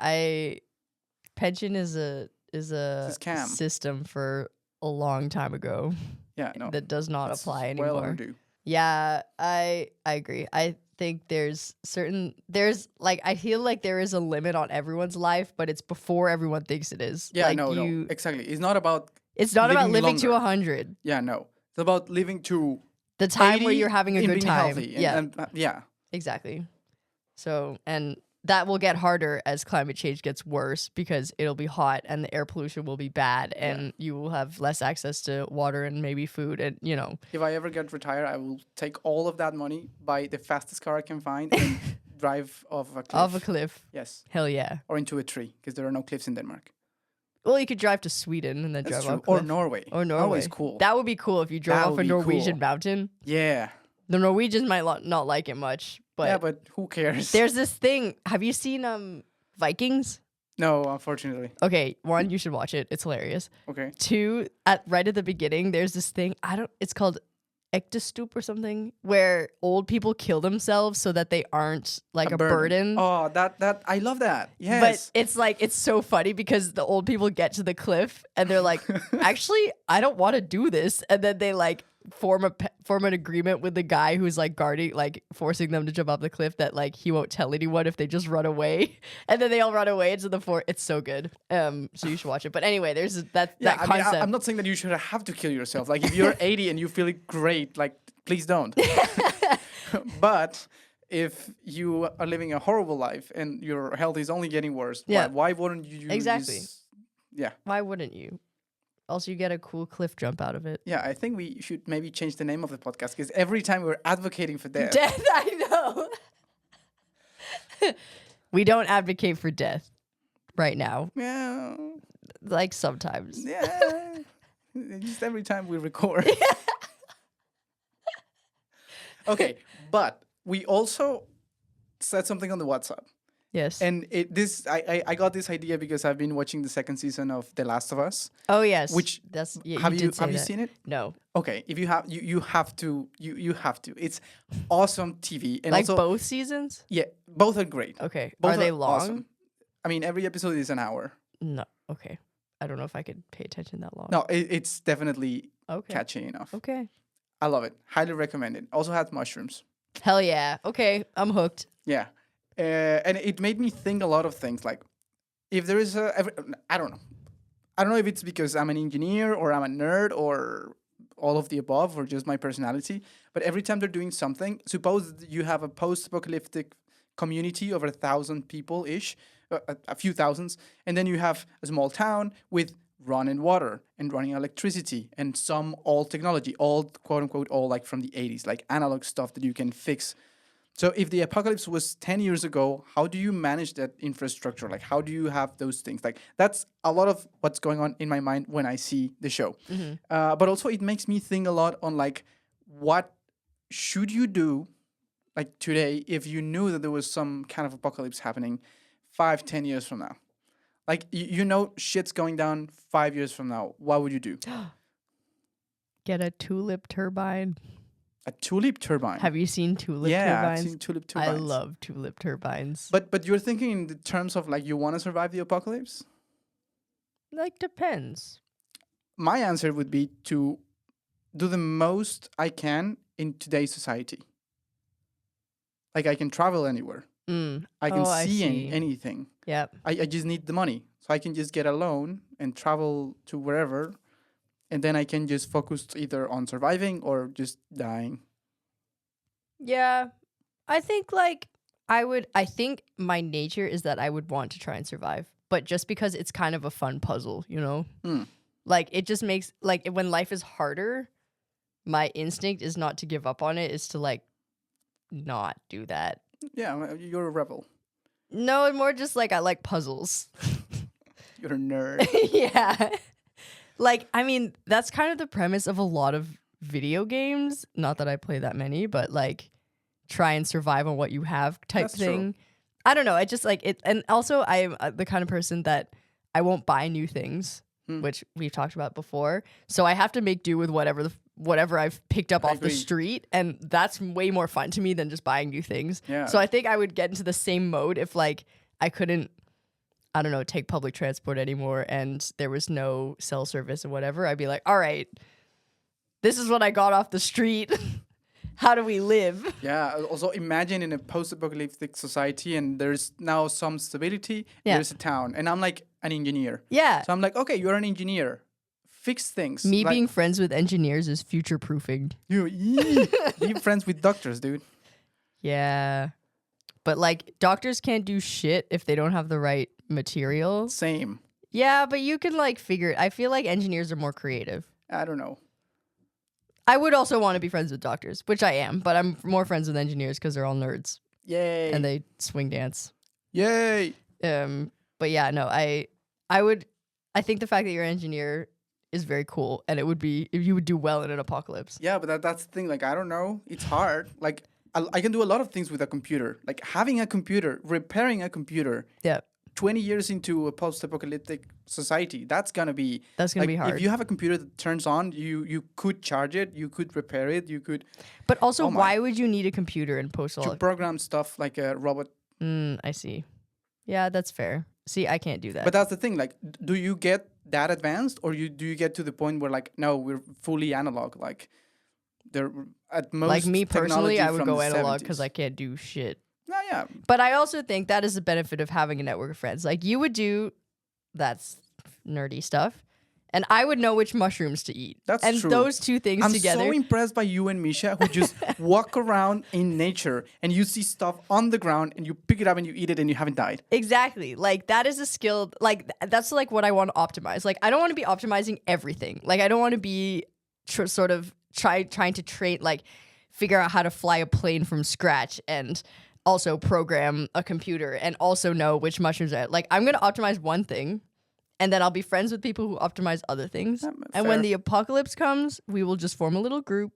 pension is a scam. system for a long time ago Yeah, no. that does not That's apply well anymore. overdue. Yeah, I agree. I think there's like I feel like there is a limit on everyone's life, but it's before everyone thinks it is. Yeah, like no, exactly. It's not about It's not about living living to longer. 100. yeah, no. It's about living to The time where 80 you're having a and good being time. healthy. Yeah, Yeah. exactly. So, and that will get harder as climate change gets worse because it'll be hot and the air pollution will be bad and you will have less access to water and maybe food and, you know. If I ever get retired, I will take all of that money, buy the fastest car I can find, and drive off a cliff. Off a cliff. Yes. Hell yeah. Or into a tree, because there are no cliffs in Denmark. Well, you could drive to Sweden and then That's drive true. off a Or cliff. Norway. Or Norway. Norway's cool. That would be cool if you drove That off would a be Norwegian cool. mountain. Yeah. The Norwegians might not like it much, but, Yeah, but who cares? there's this thing. Have you seen Vikings? No, unfortunately. Okay, one, you should watch it. It's hilarious. Okay. Two, right at the beginning, there's this thing. It's called Ektestup or something, where old people kill themselves so that they aren't like a burden. Oh, that I love that. Yes. But it's like, it's so funny because the old people get to the cliff and they're like, actually, I don't want to do this. And then they like form an agreement with the guy who's like guarding, like forcing them to jump off the cliff that like he won't tell anyone if they just run away. And then they all run away into the fort. It's so good. So you should watch it. But anyway, there's that yeah, I mean, concept. I'm not saying that you should have to kill yourself. Like if you're 80 and you feel great, like please don't. But if you are living a horrible life and your health is only getting worse, Yeah. why wouldn't you Exactly. Yeah. Why wouldn't you? Also, you get a cool cliff jump out of it. Yeah, I think we should maybe change the name of the podcast because every time we're advocating for death. Death, I know. We don't advocate for death right now. Yeah. Like sometimes. Yeah. Just every time we record. Okay, but we also said something on the WhatsApp. Yes. And I got this idea because I've been watching the second season of The Last of Us. Oh yes. Which that's yeah, have you you did say have you that. seen it? No. Okay, if you have, you have to, you have to. It's awesome TV, and Like also both seasons? yeah, both are great. Okay. Both Are they long? awesome. I mean, every episode is an hour. No. Okay. I don't know if I could pay attention that long. No, it's definitely Okay. catchy enough. Okay. I love it. Highly recommend it. Also has mushrooms. Hell yeah. Okay. I'm hooked. Yeah, and it made me think a lot of things. Like, if there is I don't know. I don't know if it's because I'm an engineer or I'm a nerd or all of the above or just my personality. But every time they're doing something, suppose you have a post-apocalyptic community of 1,000 people ish, a few thousands, and then you have a small town with running water and running electricity and some old technology, old quote unquote, all like from the 80s, like analog stuff that you can fix. So if the apocalypse was 10 years ago, how do you manage that infrastructure? Like, how do you have those things? Like, that's a lot of what's going on in my mind when I see the show. But also it makes me think a lot on like, what should you do like today if you knew that there was some kind of apocalypse happening 5-10 years from now? Like, you know shit's going down 5 years from now. What would you do? Get a tulip turbine. A tulip turbine. Have you seen tulip yeah, turbines? I've seen tulip turbines. I love tulip turbines. But you're thinking in the terms of like you want to survive the apocalypse? Like depends. My answer would be to do the most I can in today's society. Like, I can travel anywhere. I can see anything. Yep. I just need the money. So I can just get a loan and travel to wherever. And then I can just focus either on surviving or just dying. Yeah. I think I think my nature is that I would want to try and survive. But just because it's kind of a fun puzzle, you know? Like, it just makes, like, when life is harder, my instinct is not to give up on it, is to, like, not do that. Yeah, you're a rebel. No, more just, like, I like puzzles. You're a nerd. Yeah. Like, I mean, that's kind of the premise of a lot of video games. Not that I play that many, but, like, try and survive on what you have type That's thing. true. I don't know. I just like it. And also, I am the kind of person that I won't buy new things, which we've talked about before. So I have to make do with whatever I've picked up off the street. And that's way more fun to me than just buying new things. Yeah. So I think I would get into the same mode if, like, I couldn't, I don't know, take public transport anymore and there was no cell service or whatever. I'd be like, all right, this is what I got off the street. How do we live? Yeah. Also, imagine in a post-apocalyptic society, and there's now some stability. Yeah. There's a town, and I'm like an engineer. Yeah. So I'm like, okay, you're an engineer. Fix things. Me like, being friends with engineers is future proofing. be friends with doctors, dude. Yeah. But like doctors can't do shit if they don't have the right materials. Same. Yeah, but you can like figure it. I feel like engineers are more creative. I don't know. I would also want to be friends with doctors, which I am, but I'm more friends with engineers because they're all nerds Yay. and they swing dance. Yay. But yeah, no, I think the fact that you're an engineer is very cool, and it would be if you would do well in an apocalypse. Yeah, but that's the thing. Like, I don't know. It's hard. Like, I can do a lot of things with a computer. Like, having a computer, repairing a computer. Yeah. 20 years into a post-apocalyptic society, that's gonna be be hard. If you have a computer that turns on, you could charge it, you could repair it, you could. But also, Oh my. why would you need a computer in post? To program stuff like a robot. I see. Yeah, that's fair. See, I can't do that. But that's the thing. Like, do you get that advanced, or do you get to the point where like, no, we're fully analog? Like, they're at most. Like me personally, technology I would from go the analog 70s. because I can't do shit. No, yeah. But I also think that is the benefit of having a network of friends. Like you would do, that's nerdy stuff, and I would know which mushrooms to eat. That's and true. those two things I'm together. so impressed by you and Misha, who just walk around in nature and you see stuff on the ground and you pick it up and you eat it and you haven't died. Exactly. Like that is a skill. Like that's like what I want to optimize. Like I don't want to be optimizing everything. Like I don't want to be trying to train, like figure out how to fly a plane from scratch and also program a computer and also know which mushrooms are. Like I'm going to optimize one thing and then I'll be friends with people who optimize other things. And when fair. the apocalypse comes, we will just form a little group.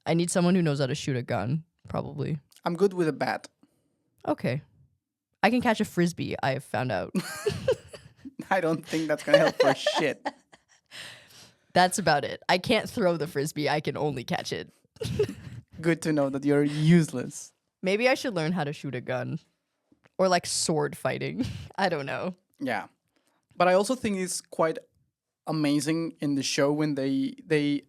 I need someone who knows how to shoot a gun, probably. I'm good with a bat. Okay. I can catch a frisbee, I have found out. I don't think that's gonna help for shit. That's about it. I can't throw the frisbee, I can only catch it. Good to know that you're useless. Maybe I should learn how to shoot a gun. Or like sword fighting. I don't know. Yeah, but I also think it's quite amazing in the show when the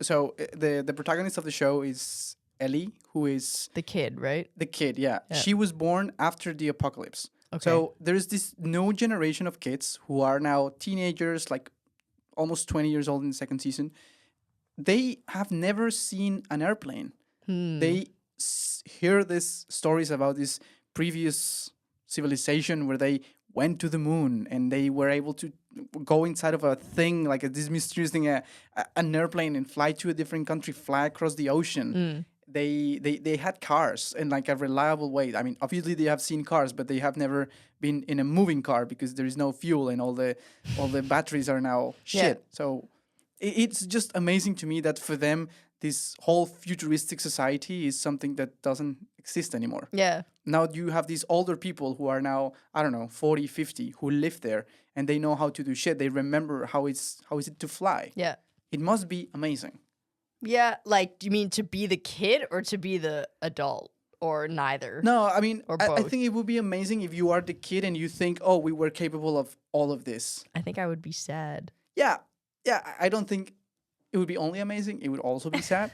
protagonist of the show is Ellie, who is The kid, right? the kid. Yeah, she was born after the apocalypse. Okay. So there's this new generation of kids who are now teenagers, like almost 20 years old in the second season. They have never seen an airplane. They hear these stories about this previous civilization where they went to the moon and they were able to go inside of a thing, like this mysterious thing, an airplane, and fly to a different country, fly across the ocean. They had cars in like a reliable way. I mean, obviously they have seen cars, but they have never been in a moving car because there is no fuel and all the batteries are now shit. Yeah. So it's just amazing to me that for them this whole futuristic society is something that doesn't exist anymore. Yeah. Now you have these older people who are now, I don't know, 40, 50, who live there and they know how to do shit. They remember how is it to fly. Yeah. It must be amazing. Yeah, like, do you mean to be the kid or to be the adult? Or neither? No, I mean, Or I both. think it would be amazing if you are the kid and you think, oh, we were capable of all of this. I think I would be sad. Yeah. Yeah, I don't think it would be only amazing. It would also be sad.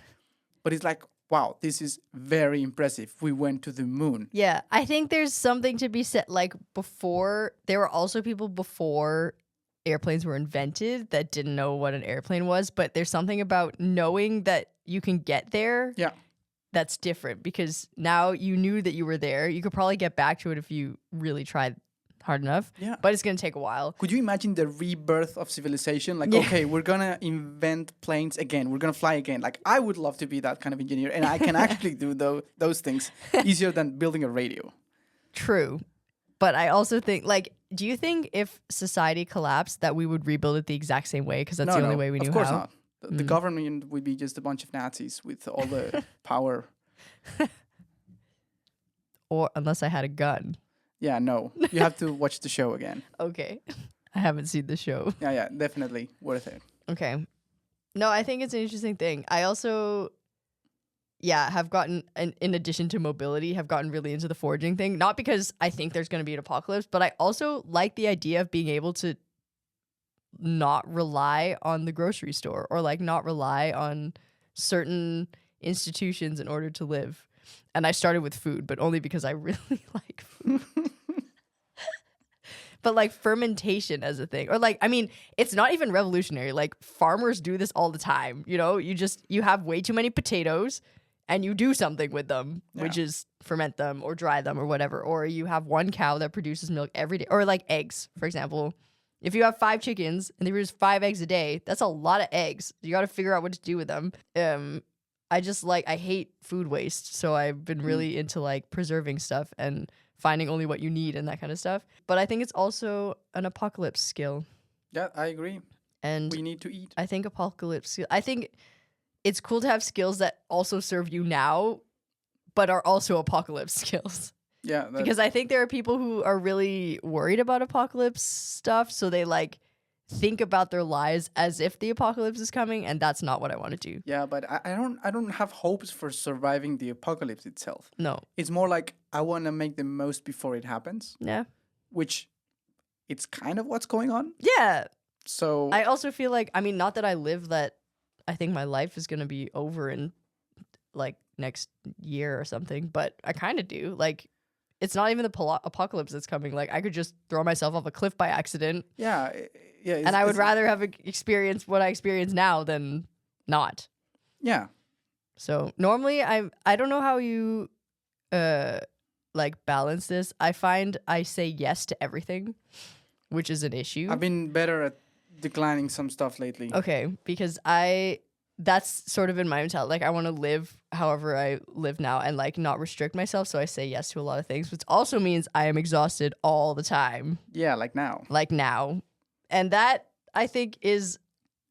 But it's like, wow, this is very impressive. We went to the moon. Yeah, I think there's something to be said. Like, before, there were also people before airplanes were invented that didn't know what an airplane was. But there's something about knowing that you can get there. Yeah. That's different because now you knew that you were there. You could probably get back to it if you really tried hard enough. Yeah. But it's going to take a while. Could you imagine the rebirth of civilization? Like, Yeah. okay, we're going to invent planes again. We're going to fly again. Like, I would love to be that kind of engineer. And I can actually do those things easier than building a radio. True. But I also think, like, do you think if society collapsed that we would rebuild it the exact same way? Because that's the only way we knew Of course how. not. The government would be just a bunch of Nazis with all the power. Or unless I had a gun. Yeah, no. You have to watch the show again. Okay. I haven't seen the show. Yeah, definitely worth it. Okay. No, I think it's an interesting thing. I also, have gotten, in addition to mobility, have gotten really into the foraging thing. Not because I think there's going to be an apocalypse, but I also like the idea of being able to not rely on the grocery store or like not rely on certain institutions in order to live. And I started with food, but only because I really like food. But like fermentation as a thing, or like, I mean, it's not even revolutionary. Like farmers do this all the time. You know, you have way too many potatoes and you do something with them, which is ferment them or dry them or whatever. Or you have one cow that produces milk every day, or like eggs, for example. If you have 5 chickens and they produce 5 eggs a day, that's a lot of eggs. You got to figure out what to do with them. I hate food waste. So I've been really into like preserving stuff and finding only what you need and that kind of stuff. But I think it's also an apocalypse skill. Yeah, I agree. And We need to eat. I think I think it's cool to have skills that also serve you now, but are also apocalypse skills. Yeah. Because I think there are people who are really worried about apocalypse stuff. So they like think about their lives as if the apocalypse is coming. And that's not what I want to do. Yeah, but I don't have hopes for surviving the apocalypse itself. No. It's more like I want to make the most before it happens, Yeah. which it's kind of what's going on. Yeah. So I also feel like, I mean, not that I live that I think my life is going to be over in like next year or something, but I kind of do. Like, it's not even the apocalypse that's coming. Like, I could just throw myself off a cliff by accident. yeah. And I would rather have experienced what I experience now than not. Yeah. So normally I don't know how you like balance this. I find I say yes to everything, which is an issue. I've been better at declining some stuff lately. Okay, because that's sort of in my mentality. Like, I want to live however I live now and like not restrict myself. So I say yes to a lot of things, which also means I am exhausted all the time. Yeah, like now. Like now. And that I think is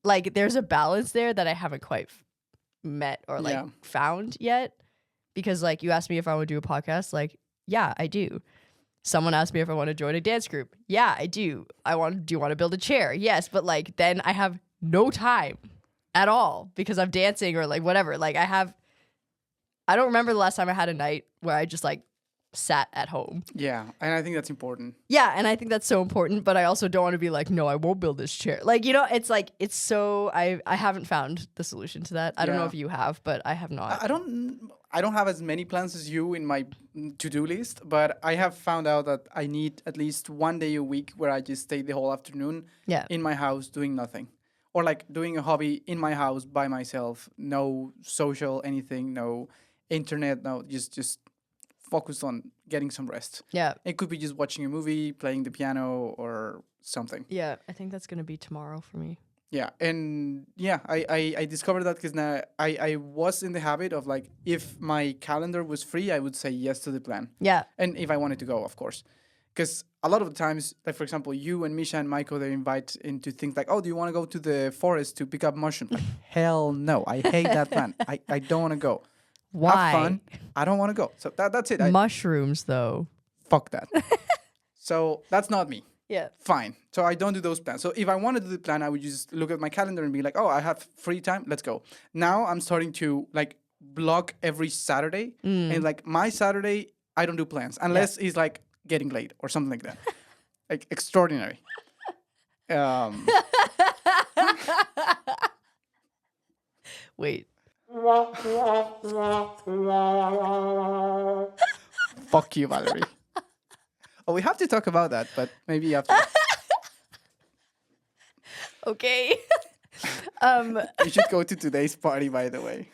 like, there's a balance there that I haven't quite met or like found yet. Because like you asked me if I would do a podcast, like, yeah, I do. someone asked me if I want to join a dance group. Yeah, I do. Do you want to build a chair? Yes, but like then I have no time at all because I'm dancing or like whatever. Like I don't remember the last time I had a night where I just like sat at home. Yeah, and I think that's important. Yeah, and I think that's so important, but I also don't want to be like, no, I won't build this chair. Like, it's like it's so I haven't found the solution to that. I don't know Yeah. if you have, but I have not. I don't have as many plans as you in my to-do list, but I have found out that I need at least one day a week where I just stay the whole afternoon Yeah. in my house doing nothing. Or like doing a hobby in my house by myself, no social anything, no internet, no just focus on getting some rest. Yeah. It could be just watching a movie, playing the piano or something. Yeah, I think that's going to be tomorrow for me. Yeah, and yeah, I discovered that because now I was in the habit of like, if my calendar was free, I would say yes to the plan. Yeah. And if I wanted to go, of course. Because a lot of the times, like for example, you and Misha and Michael, they invite into things like, oh, do you want to go to the forest to pick up mushrooms? Like, hell no, I hate that plan. I don't want to go. Why? Have fun. I don't want to go. So that's it. Mushrooms, though. Fuck that. So that's not me. Yeah. Fine. So I don't do those plans. So if I wanted to do the plan, I would just look at my calendar and be like, oh, I have free time. Let's go. Now I'm starting to like block every Saturday. And like my Saturday, I don't do plans unless it's like getting late or something like that. Like extraordinary. Wait. Fuck you, Valerie. Oh, we have to talk about that, but maybe after. Okay. You should go to today's party, by the way.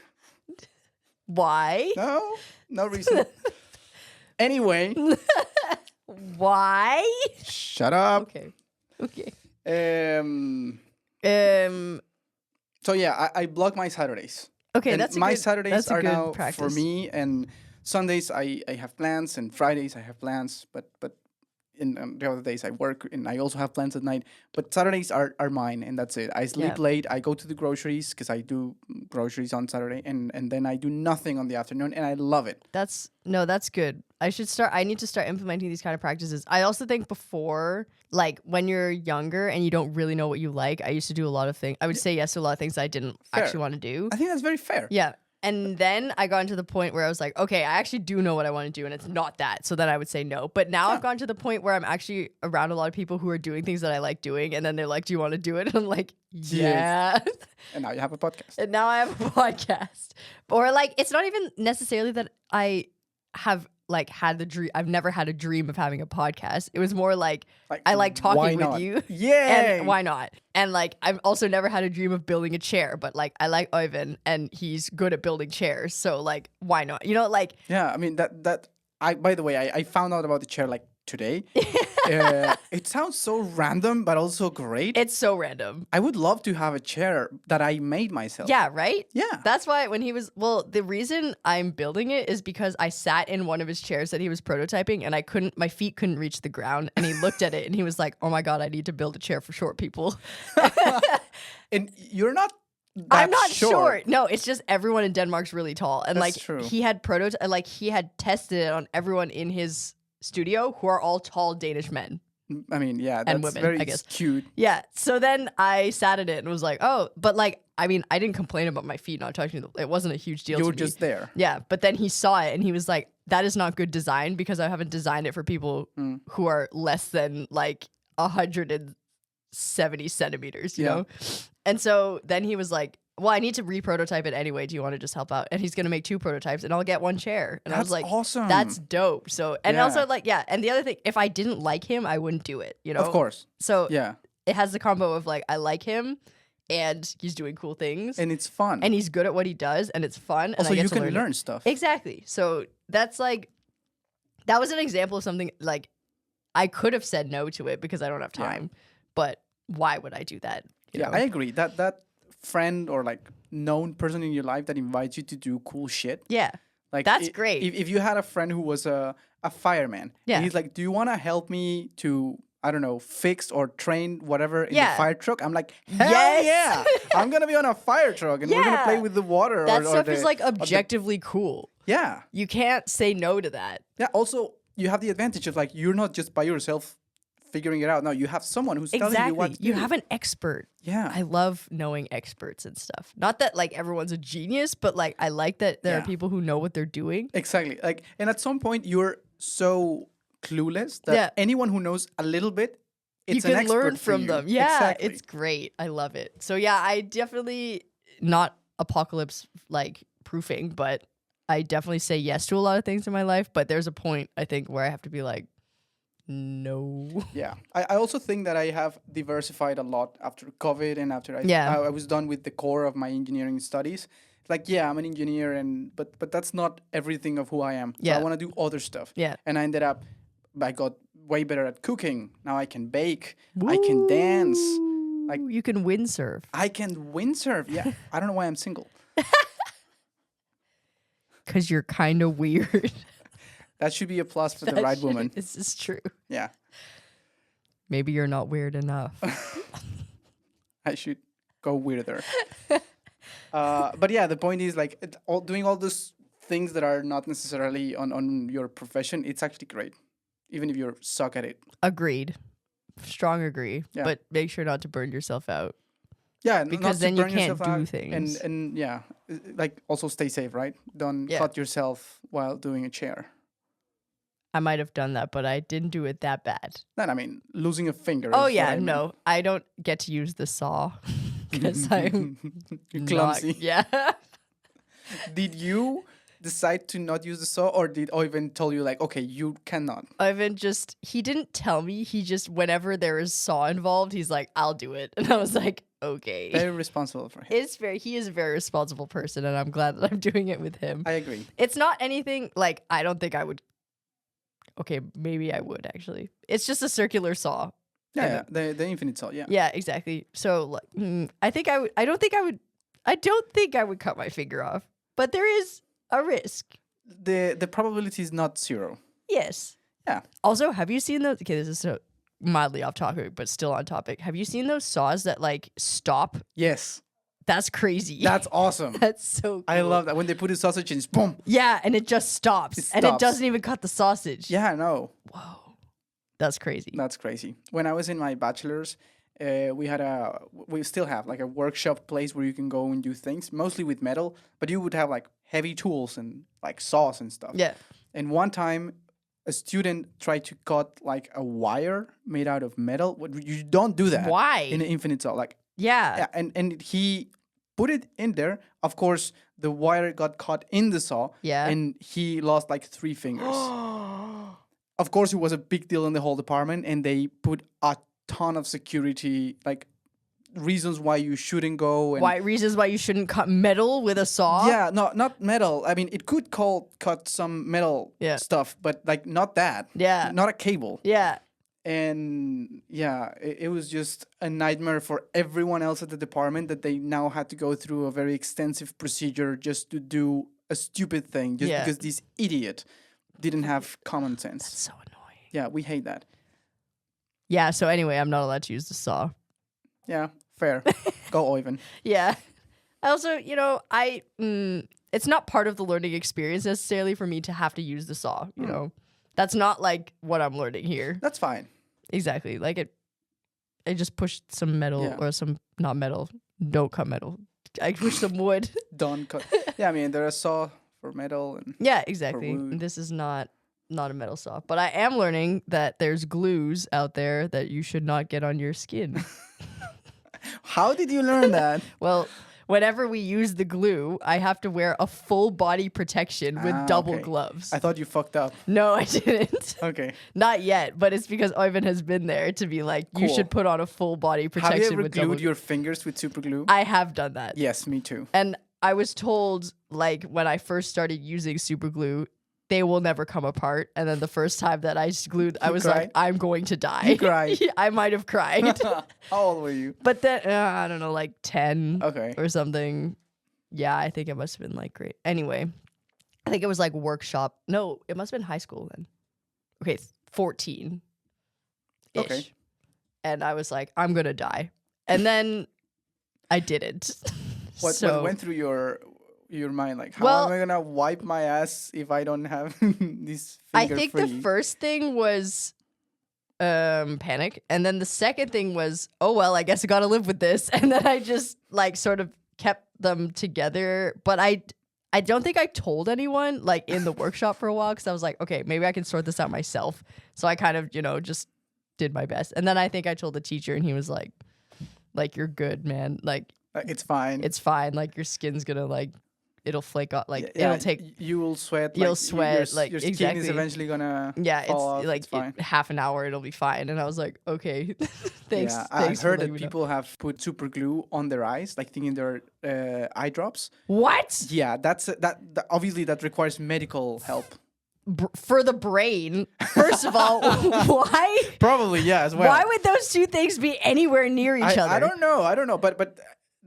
Why? No reason. Anyway. Why? Shut up. Okay. So yeah, I block my Saturdays. Okay, And that's my good, Saturdays that's a are good now practice. for me, and Sundays I have plans, and Fridays I have plans, but in the other days I work, and I also have plans at night. But Saturdays are mine, and that's it. I sleep Yeah. late. I go to the groceries because I do groceries on Saturday, and then I do nothing on the afternoon, and I love it. That's good. I need to start implementing these kind of practices. I also think before, like when you're younger and you don't really know what you like, I used to do a lot of things. I would say yes to a lot of things I didn't Fair. actually want to do. I think that's very fair. Yeah. And then I got to the point where I was like, okay, I actually do know what I want to do, and it's not that. So then I would say no. But now I've gotten to the point where I'm actually around a lot of people who are doing things that I like doing, and then they're like, do you want to do it? And I'm like, yeah. And now you have a podcast. And now I have a podcast. Or like, it's not even necessarily that I have like had the dream. I've never had a dream of having a podcast. It was more like I like why talking not? with you. Yay! And why not? And like, I've also never had a dream of building a chair, but like, I like Ivan and he's good at building chairs. So like, why not? Like. Yeah, I mean by the way, I found out about the chair like today. It sounds so random, but also great. It's so random. I would love to have a chair that I made myself. Yeah, right? Yeah. That's why the reason I'm building it is because I sat in one of his chairs that he was prototyping and my feet couldn't reach the ground. And he looked at it and he was like, oh my God, I need to build a chair for short people. And you're not I'm not short. No, it's just everyone in Denmark's really tall. And That's like true. he had he had tested it on everyone in his studio who are all tall Danish men. I mean, yeah, that's women, very I guess. cute. Yeah. So then I sat at it and was like, oh, but like, I mean, I didn't complain about my feet not touching it wasn't a huge deal You to were me. just there. Yeah. But then he saw it and he was like, that is not good design because I haven't designed it for people who are less than like 170 centimeters, you know? And so then he was like, well, I need to re-prototype it anyway. Do you want to just help out? And he's going to make 2 prototypes and I'll get 1 chair. And I was like, awesome. that's dope. So, and Yeah. also like, yeah. And the other thing, if I didn't like him, I wouldn't do it, you know? Of course. So Yeah. it has the combo of like, I like him and he's doing cool things And it's fun. and he's good at what he does and it's fun. And also, I get you to can learn learn it. stuff. Exactly. So that's like, that was an example of something like I could have said no to it because I don't have time, but why would I do that? You Yeah, know? I agree. That friend or like known person in your life that invites you to do cool shit. Yeah. Like That's great. If you had a friend who was a fireman, Yeah. and he's like, "Do you want to help me to I don't know fix or train whatever in Yeah. the fire truck?" I'm like, "Hell Yes. yeah! I'm gonna be on a fire truck and we're gonna Yeah. play with the water." That or stuff the, is like or the- objectively cool. yeah, You can't say no to that. yeah. Also, you have the advantage of like you're not just by yourself figuring it out. No, you have someone who's telling you what Exactly. to You do. have an expert. Yeah. I love knowing experts and stuff. Not that like everyone's a genius, but like I like that there are Yeah. people who know what they're doing. Exactly. Like, and at some point you're so clueless that Yeah. anyone who knows a little bit, it's You an can expert learn for from you. them. Yeah, Exactly. it's great. I love it. So yeah, I definitely not apocalypse like proofing, but I definitely say yes to a lot of things in my life. But there's a point I think where I have to be like, no. Yeah. I also think that I have diversified a lot after COVID and after Yeah. I was done with the core of my engineering studies. Like, yeah, I'm an engineer but that's not everything of who I am. So Yeah. I want to do other stuff. Yeah. And I got way better at cooking. Now I can bake. I can dance. Like, Ooh, you can windsurf I can windsurf. Yeah. I don't know why I'm single. because you're kind of weird. That should be a plus for the That right shit woman. is true. Yeah. Maybe you're not weird enough. I should go weirder. But yeah, the point is like doing all those things that are not necessarily on your profession, it's actually great. Even if you're suck at it. Agreed. Strong agree. Yeah. But make sure not to burn yourself out. Yeah, Because not then to you burn can't yourself do out things. And yeah, like also stay safe, right? Don't Yeah. cut yourself while doing a chair. I might have done that, but I didn't do it that bad. Then I mean, losing a finger. Oh is what yeah, I mean. no. I don't get to use the saw because I'm You're not- clumsy. yeah. Did you decide to not use the saw, or did Oyvind tell you like, okay, you cannot? Ivan he didn't tell me. He just, whenever there is saw involved, he's like, I'll do it. And I was like, okay. Very responsible for him. He is a very responsible person, and I'm glad that I'm doing it with him. I agree. It's not anything like, I don't think I would. Okay, maybe I would actually. It's just a circular saw. Yeah, the infinite saw. Yeah. Yeah, exactly. So like, I think I would. I don't think I would cut my finger off, but there is a risk. The probability is not zero. Yes. Yeah. Also, have you seen those? Okay, this is so mildly off topic, but still on topic. Have you seen those saws that like stop? Yes. That's crazy. That's awesome. That's so cool. I love that when they put a sausage in, it's boom. Yeah, and it just stops. It And it stops. doesn't even cut the sausage. Yeah, I know. Whoa. That's crazy. That's crazy. When I was in my bachelor's, we still have like a workshop place where you can go and do things, mostly with metal, but you would have like heavy tools and like saws and stuff. Yeah. And one time, a student tried to cut like a wire made out of metal. You don't do that. Why? In an infinite saw, like Yeah. yeah, and he put it in there. Of course, the wire got caught in the saw. Yeah. And he lost like 3 fingers. Of course, it was a big deal in the whole department, and they put a ton of security, like reasons why you shouldn't go. And Why reasons why you shouldn't cut metal with a saw? yeah, no, not metal. I mean, it could cut some metal Yeah. stuff, but like not that. Yeah. Not a cable. Yeah. And yeah, it was just a nightmare for everyone else at the department that they now had to go through a very extensive procedure just to do a stupid thing, just Yeah. because this idiot didn't have common sense. So annoying. Yeah, we hate that. Yeah, so anyway, I'm not allowed to use the saw. Yeah, fair. Go, Oyvind. Yeah. I also, it's not part of the learning experience necessarily for me to have to use the saw, you know. That's not like what I'm learning here. That's fine. Exactly. Like I just pushed some metal Yeah. or some not metal. Don't cut metal. I pushed some wood. Don't cut. Yeah, I mean, there are saw for metal and Yeah, exactly. wood. This is not a metal saw. But I am learning that there's glues out there that you should not get on your skin. how did you learn that? Well, whenever we use the glue, I have to wear a full body protection with double okay. gloves. I thought you fucked up. No, I didn't. Okay. Not yet, but it's because Oyvind has been there to be like, you Cool. should put on a full body Have protection you ever with double glued your fingers with super glue? I have done that. Yes, me too. And I was told, like, when I first started using super glue, they will never come apart. And then the first time that I glued, I was cried? like, I'm going to die. You cried? I might have cried. How old were you? But then, I don't know, like 10 Okay. or something. Yeah, I think it must have been like great. Anyway, I think it was like workshop. No, it must have been high school then. Okay, 14. Okay. And I was like, I'm going to die. And then I didn't. What So went through your your mind? Like, how Well- am I gonna wipe my ass if I don't have this I finger think free? the first thing was panic, and then the second thing was, oh well, I guess I gotta live with this, and then I just like sort of kept them together. But I don't think I told anyone like in the workshop for a while, because I was like, okay, maybe I can sort this out myself. So I kind of just did my best, and then I think I told the teacher, and he was like you're good, man, like It's fine. it's fine, like your skin's gonna like it'll flake off, like Yeah, it'll take. you will sweat. You'll like, sweat, like, your skin exactly. is eventually gonna Yeah, fall off. it's like it's fine. half an hour, it'll be fine. And I was like, okay, thanks. Yeah, thanks I've for heard letting that me know. people have put super glue on their eyes, like thinking they're eye drops. What? Yeah, that obviously that requires medical help. For the brain, first of all, why? Probably, yeah, as well. Why would those two things be anywhere near each other? I don't know, but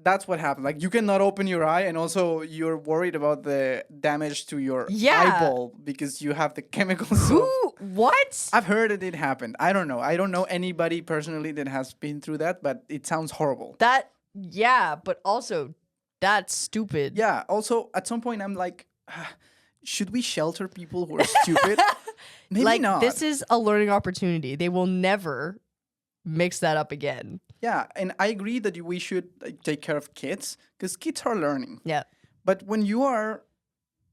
that's what happened. Like you cannot open your eye, and also you're worried about the damage to your Yeah. eyeball because you have the chemicals. Who? What? I've heard that it happened. I don't know. I don't know anybody personally that has been through that, but it sounds horrible. Yeah, but also, that's stupid. Yeah. Also, at some point, I'm like, should we shelter people who are stupid? Maybe like, not. this is a learning opportunity. They will never mix that up again. Yeah, and I agree that we should take care of kids because kids are learning. Yeah. But when you are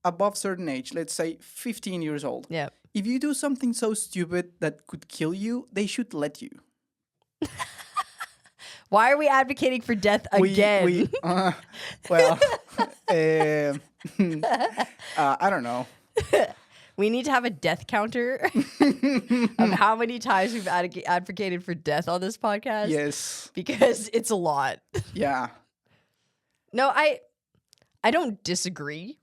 above certain age, let's say 15 years old, Yeah. if you do something so stupid that could kill you, they should let you. Why are we advocating for death again? Well, I don't know. We need to have a death counter of how many times we've advocated for death on this podcast. Yes. Because it's a lot. Yeah. No, I don't disagree.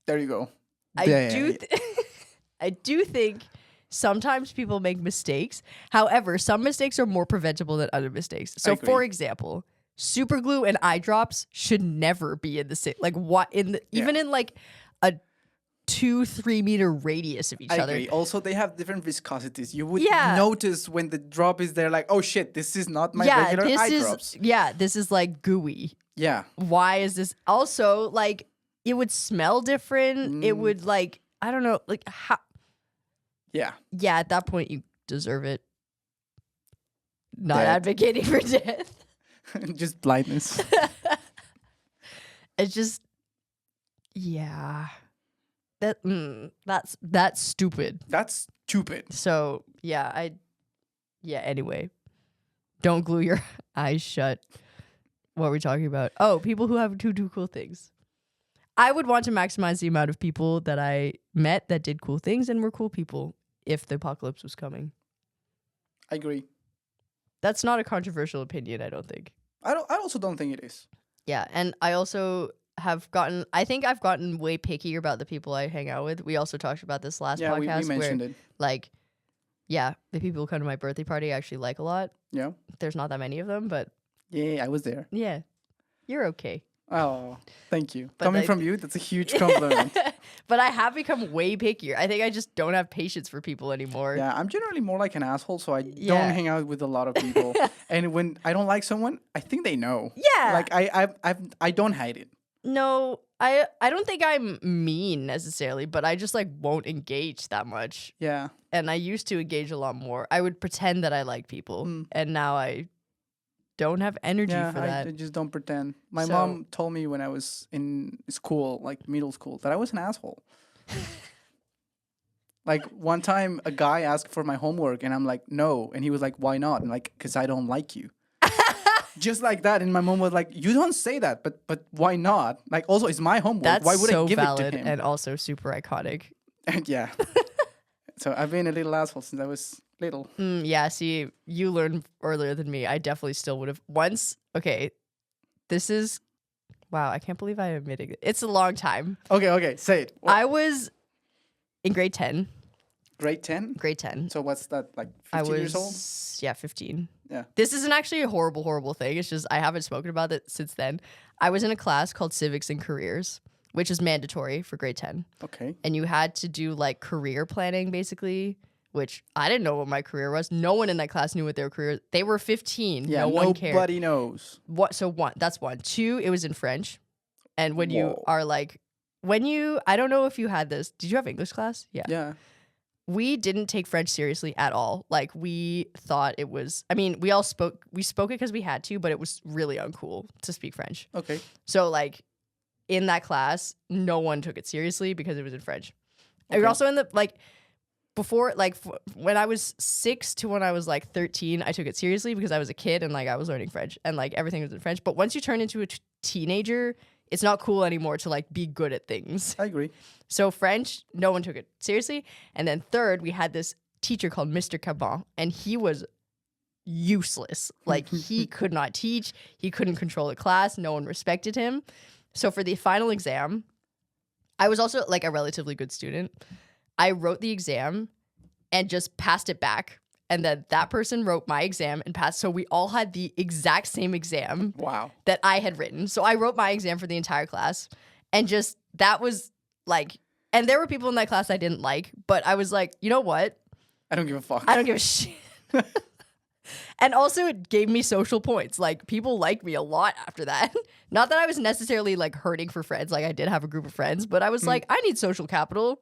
There you go. I do think sometimes people make mistakes. However, some mistakes are more preventable than other mistakes. So, agree. for example, super glue and eye drops should never be in the same. Like what even in like a 2-3 meter radius of each I other. agree. Also, they have different viscosities. You would Yeah. notice when the drop is there, like, oh shit, this is not my regular eye drops. This is like gooey. Yeah. Why is this? Also, like, it would smell different. It would like, I don't know, like how. Yeah. Yeah, at that point you deserve it. Not Dead. advocating for death. Just blindness. It's just, yeah. That's stupid. That's stupid. So yeah, anyway. Don't glue your eyes shut. What were we talking about? Oh, people who have do cool things. I would want to maximize the amount of people that I met that did cool things and were cool people if the apocalypse was coming. I agree. That's not a controversial opinion, I don't think. I also don't think it is. Yeah, and I also have gotten, I think I've gotten way pickier about the people I hang out with. We also talked about this last Yeah, we podcast mentioned where, it. like, yeah, the people who come to my birthday party I actually like a lot. Yeah. There's not that many of them, but Yeah, I was there. yeah, you're okay. Oh, thank you. But Coming like- from you, that's a huge compliment. But I have become way pickier. I think I just don't have patience for people anymore. Yeah, I'm generally more like an asshole, so I Yeah. don't hang out with a lot of people. And when I don't like someone, I think they know. Yeah. Like I don't hide it. No, I don't think I'm mean necessarily, but I just like won't engage that much. Yeah. And I used to engage a lot more. I would pretend that I like people, and now I don't have energy Yeah, for I that. just don't pretend. My So- mom told me when I was in school, like middle school, that I was an asshole. Like one time a guy asked for my homework and I'm like, no. And he was like, why not? I'm like, because I don't like you. Just like that. And my mom was like, you don't say that, but why not? Like also it's my homework. That's why would so I give valid it to him? and also super iconic. And yeah. So I've been a little asshole since I was little. Yeah, see, you learned earlier than me. I definitely still would have. Once, okay, this is, wow, I can't believe I'm admitting it. It's a long time. Okay, say it. I was in grade 10. Grade 10? Grade 10. So what's that, like 15 I was, years old? yeah, 15. Yeah. This isn't actually a horrible, horrible thing. It's just I haven't spoken about it since then. I was in a class called Civics and Careers, which is mandatory for grade 10. Okay. And you had to do like career planning basically, which I didn't know what my career was. No one in that class knew what their career. They were 15. Yeah, no one cared. nobody knows. What? So one. That's one. Two. It was in French. And when you Whoa. are like, I don't know if you had this. Did you have English class? Yeah. Yeah. We didn't take French seriously at all. Like we thought it was, I mean, we spoke it because we had to, but it was really uncool to speak French. Okay. So like in that class, no one took it seriously because it was in French. And Okay. also in the, like, before, like, when I was 6 to when I was like 13, I took it seriously because I was a kid and like I was learning French and like everything was in French. But once you turn into a teenager, it's not cool anymore to like be good at things. I agree. So French, no one took it seriously. And then third, we had this teacher called Mr. Caban, and he was useless. Like he could not teach. He couldn't control the class. No one respected him. So for the final exam, I was also like a relatively good student. I wrote the exam and just passed it back. And then that person wrote my exam and passed. So we all had the exact same exam Wow. that I had written. So I wrote my exam for the entire class. And just that was like, and there were people in that class I didn't like, but I was like, you know what? I don't give a fuck. I don't give a shit. And also it gave me social points. Like people liked me a lot after that. Not that I was necessarily like hurting for friends. Like I did have a group of friends, but I was like, I need social capital.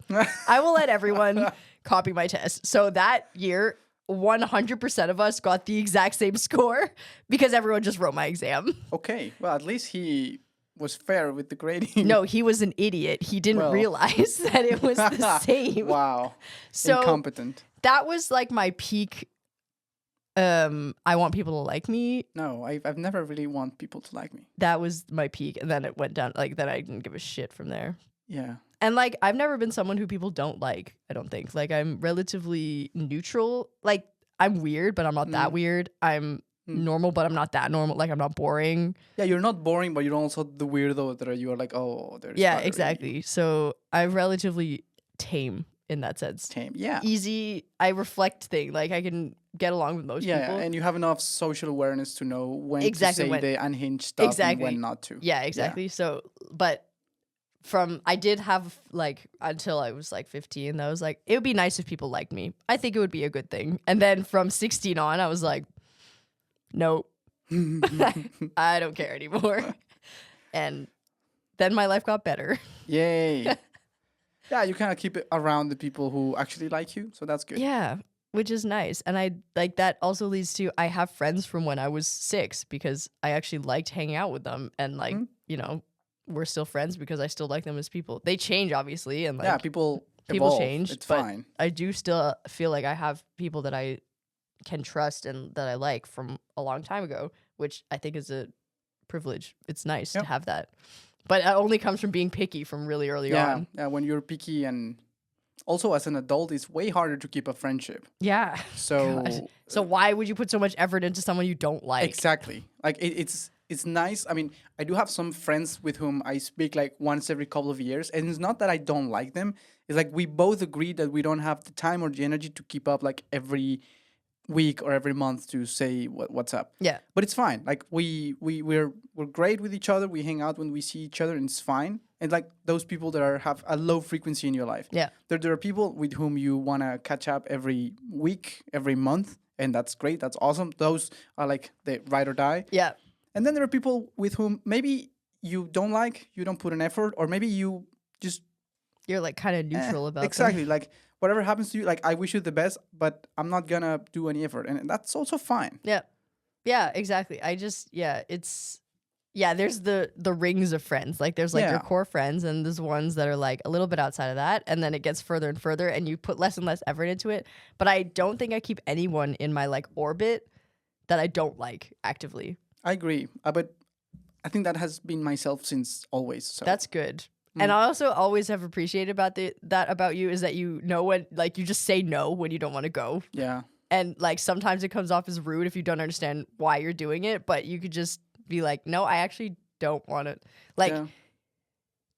I will let everyone copy my test. So that year, 100% of us got the exact same score because everyone just wrote my exam. Okay. Well, at least he was fair with the grading. No, he was an idiot. He didn't Well. realize that it was the same. Wow. So Incompetent. that was like my peak. I want people to like me. No, I've never really want people to like me. That was my peak, and then it went down. Like then I didn't give a shit from there. Yeah. And like I've never been someone who people don't like. I don't think. Like I'm relatively neutral. Like I'm weird, but I'm not that weird. I'm normal, but I'm not that normal. Like I'm not boring. Yeah, you're not boring, but you're also the weirdo that you are like, oh, there's Yeah, bothering exactly. So I'm relatively tame in that sense. you. Tame. Yeah. Easy. I reflect things. Like I can get along with most Yeah, people. and you have enough social awareness to know when Exactly to say when- the unhinged stuff Exactly. and when not to. Yeah, exactly. So, but I did have like until I was like 15, that was like, it would be nice if people liked me. I think it would be a good thing. And then from 16 on, I was like, nope, I don't care anymore. And then my life got better. Yay. Yeah, you kind of keep it around the people who actually like you, so that's good. Yeah, which is nice. And I like that also leads to I have friends from when I was 6 because I actually liked hanging out with them. And like, you know, we're still friends because I still like them as people. They change, obviously. And like, Yeah, people people evolve. change, It's but fine. I do still feel like I have people that I can trust and that I like from a long time ago, which I think is a privilege. It's nice Yep. to have that. But it only comes from being picky from really early Yeah, on. yeah, when you're picky and also as an adult, it's way harder to keep a friendship. Yeah. So God. So why would you put so much effort into someone you don't like? exactly, like it's nice. I mean, I do have some friends with whom I speak like once every couple of years, and it's not that I don't like them. It's like we both agree that we don't have the time or the energy to keep up like every week or every month to say what's up. Yeah. But it's fine. Like we're great with each other. We hang out when we see each other, and it's fine. And like those people that have a low frequency in your life. Yeah. There are people with whom you wanna catch up every week, every month, and that's great. That's awesome. Those are like the ride or die. Yeah. And then there are people with whom maybe you don't like, you don't put an effort, or maybe you just You're like kind of neutral about them. exactly like whatever happens to you. Like I wish you the best, but I'm not gonna do any effort, and that's also fine. Yeah. Yeah, exactly. There's the rings of friends. Like there's like your Yeah. core friends and there's ones that are like a little bit outside of that, and then it gets further and further and you put less and less effort into it. But I don't think I keep anyone in my like orbit that I don't like actively. I agree, but I think that has been myself since always. So That's good. And I also always have appreciated that about you is that you know when like you just say no when you don't want to go. yeah, And like sometimes it comes off as rude if you don't understand why you're doing it, but you could just be like, no, I actually don't want it. Like yeah.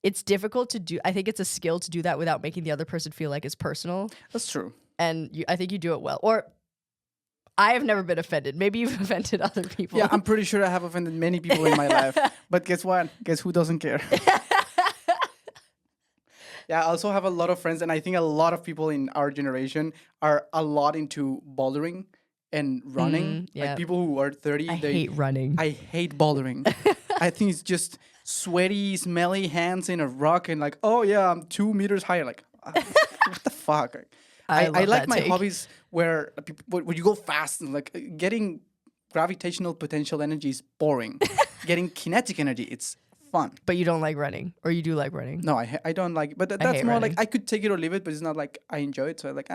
it's difficult to do. I think it's a skill to do that without making the other person feel like it's personal. That's true. And I think you do it well. Or I have never been offended. Maybe you've offended other people. Yeah, I'm pretty sure I have offended many people in my life. But guess what? Guess who doesn't care? Yeah, I also have a lot of friends, and I think a lot of people in our generation are a lot into bouldering and running. yeah. Like people who are 30, I they hate running. I hate bouldering. I think it's just sweaty, smelly hands in a rock and like, oh yeah, I'm 2 meters higher. Like, what the fuck? I love like that my take. hobbies where you go fast and like getting gravitational potential energy is boring. Getting kinetic energy, it's fun. But you don't like running, or you do like running. No, I don't like it. But that's hate more running. like I could take it or leave it, but it's not like I enjoy it. So like,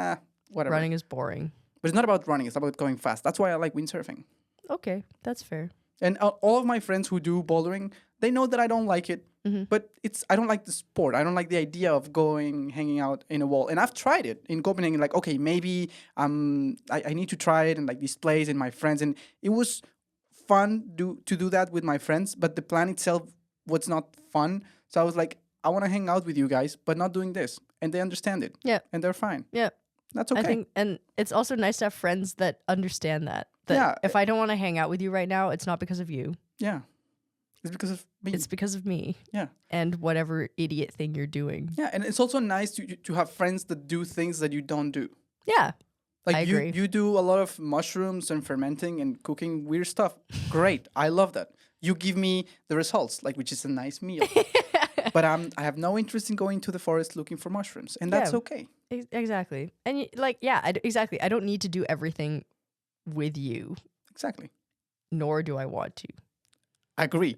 whatever. Running is boring. But it's not about running. It's about going fast. That's why I like windsurfing. Okay, that's fair. And all of my friends who do bouldering, they know that I don't like it. But I don't like the sport. I don't like the idea of hanging out in a wall. And I've tried it in Copenhagen. Like, okay, maybe I need to try it and like these plays and my friends. And it was fun to do that with my friends. But the plan itself was not fun. So I was like, I want to hang out with you guys, but not doing this. And they understand it. Yeah. And they're fine. Yeah. That's okay. I think, and it's also nice to have friends that understand that. Yeah. If I don't want to hang out with you right now, it's not because of you. Yeah. It's because of me. It's because of me. Yeah. And whatever idiot thing you're doing. Yeah. And it's also nice to have friends that do things that you don't do. Yeah. Like I agree. you do a lot of mushrooms and fermenting and cooking weird stuff. Great. I love that. You give me the results, like which is a nice meal. But I have no interest in going to the forest looking for mushrooms, and that's Yeah. okay. Exactly. And exactly. I don't need to do everything with you, Exactly. nor do I want to. I agree.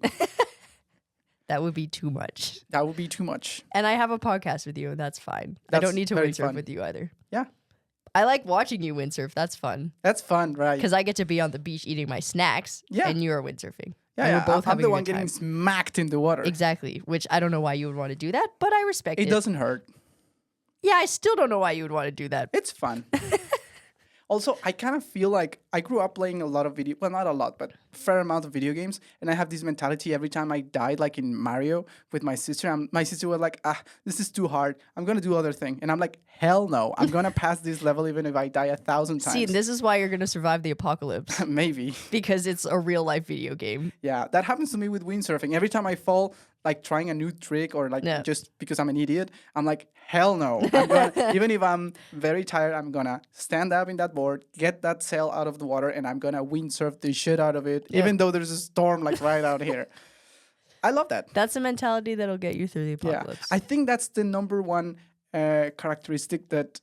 That would be too much. That would be too much. And I have a podcast with you, and that's fine. I That's don't need to very windsurf fun. with you either. Yeah. I like watching you windsurf. That's fun. That's fun, right? Because I get to be on the beach eating my snacks, Yeah. and you are windsurfing. Yeah, And yeah. we're both I'm having the a one good getting time. smacked in the water. Exactly, which I don't know why you would want to do that, but I respect it. It doesn't hurt. Yeah, I still don't know why you would want to do that. It's fun. Also, I kind of feel like I grew up playing a lot of well, not a lot, but a fair amount of video games. And I have this mentality every time I died, like in Mario with my sister. My sister was like, this is too hard. I'm going to do other thing. And I'm like, hell no. I'm going to pass this level even if I die 1,000 times. See, this is why you're going to survive the apocalypse, Maybe. because it's a real life video game. Yeah, that happens to me with windsurfing. Every time I fall, like trying a new trick or like Yeah. just because I'm an idiot, I'm like, hell no. I'm gonna, even if I'm very tired, I'm gonna stand up in that board, get that sail out of the water, and I'm gonna windsurf the shit out of it, even though there's a storm like right out here. I love that. That's a mentality that'll get you through the Yeah, apocalypse. I think that's the number one characteristic that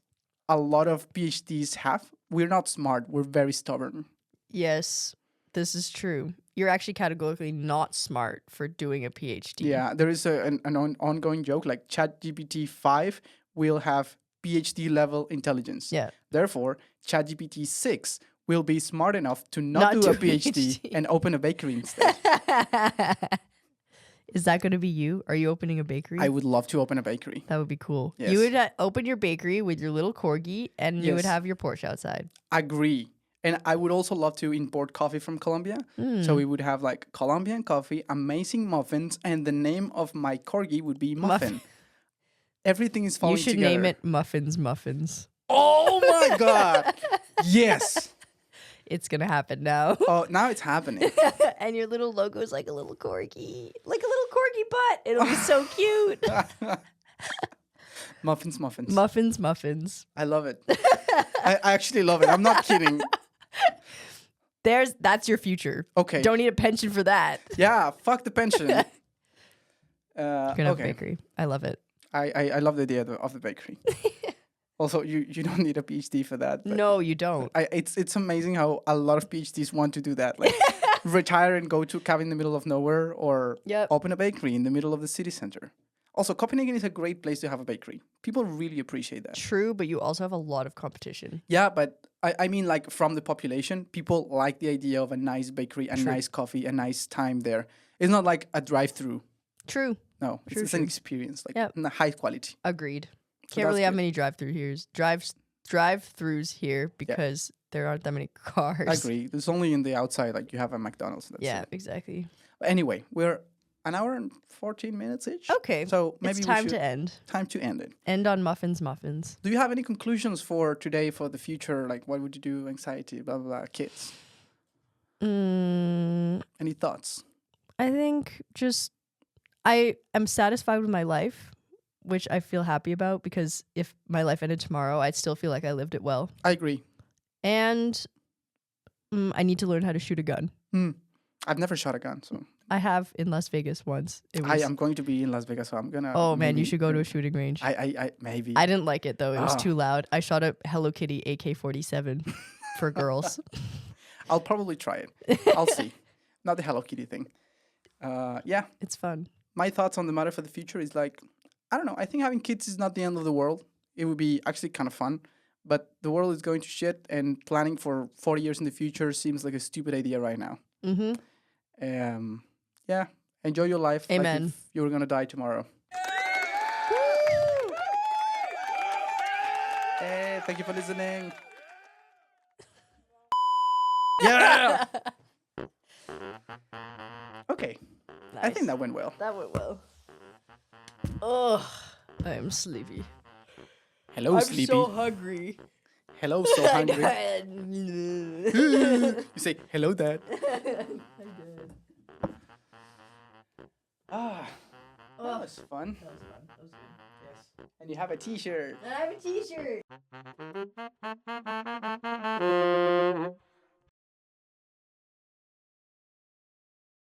a lot of PhDs have. We're not smart. We're very stubborn. Yes, this is true. You're actually categorically not smart for doing a PhD. Yeah, there is an ongoing joke like ChatGPT 5 will have PhD level intelligence. Yeah. Therefore, ChatGPT 6 will be smart enough to not do a PhD and open a bakery instead. Is that going to be you? Are you opening a bakery? I would love to open a bakery. That would be cool. Yes. You would open your bakery with your little corgi, and you would Yes. have your Porsche outside. Agree. And I would also love to import coffee from Colombia. So we would have like Colombian coffee, amazing muffins, and the name of my corgi would be Muffin. Everything is falling You should together. name it Muffins. Oh my God. Yes. It's going to happen now. Oh, now it's happening. And your little logo is like a little corgi. Like a little corgi butt. It'll be so cute. Muffins. Muffins. I love it. I actually love it. I'm not kidding. That's your future. Okay. Don't need a pension for that. Yeah, fuck the pension. You're gonna have a Okay. bakery. I love it. I love the idea of the bakery. Also, you don't need a PhD for that. But No, you don't. it's amazing how a lot of PhDs want to do that. Like retire and go to a cabin in the middle of nowhere or Yep. open a bakery in the middle of the city center. Also, Copenhagen is a great place to have a bakery. People really appreciate that. True, but you also have a lot of competition. Yeah, but I mean, like from the population, people like the idea of a nice bakery, a nice coffee, a nice time there. It's not like a drive-through. True. No, it's an experience, like Yep. high quality. Agreed. So Can't really that's have good. many drive-throughs here because there aren't that many cars. I agree. There's only in the outside, like you have a McDonald's. That's Yeah, it. exactly. But anyway, we're an hour and 14 minutes each. Okay. So maybe it's we time should to end. time to end it. End on muffins. Do you have any conclusions for today, for the future? Like, what would you do? Anxiety, blah blah blah. Kids. Any thoughts? I think just I am satisfied with my life, which I feel happy about because if my life ended tomorrow, I'd still feel like I lived it well. I agree. And I need to learn how to shoot a gun. I've never shot a gun, so I have in Las Vegas once. It was, I am going to be in Las Vegas, so I'm gonna. oh man, you maybe- should go to a shooting range. I maybe. I didn't like it though. It was Ah. too loud. I shot a Hello Kitty AK-47 for girls. I'll probably try it. I'll see. Not the Hello Kitty thing. Yeah, It's fun. my thoughts on the matter for the future is like, I don't know. I think having kids is not the end of the world. It would be actually kind of fun, but the world is going to shit, and planning for 40 years in the future seems like a stupid idea right now. Mm-hmm. Yeah, enjoy your life. Amen. Like if you were gonna die tomorrow. Hey, thank you for listening. Yeah. Okay, I think that went well. that went well. Oh, I am sleepy. Hello, I'm sleepy. so hungry. Hello, so hungry. I You say hello, Dad. Ah, that was fun. Yes, and you have a T-shirt. have a t-shirt.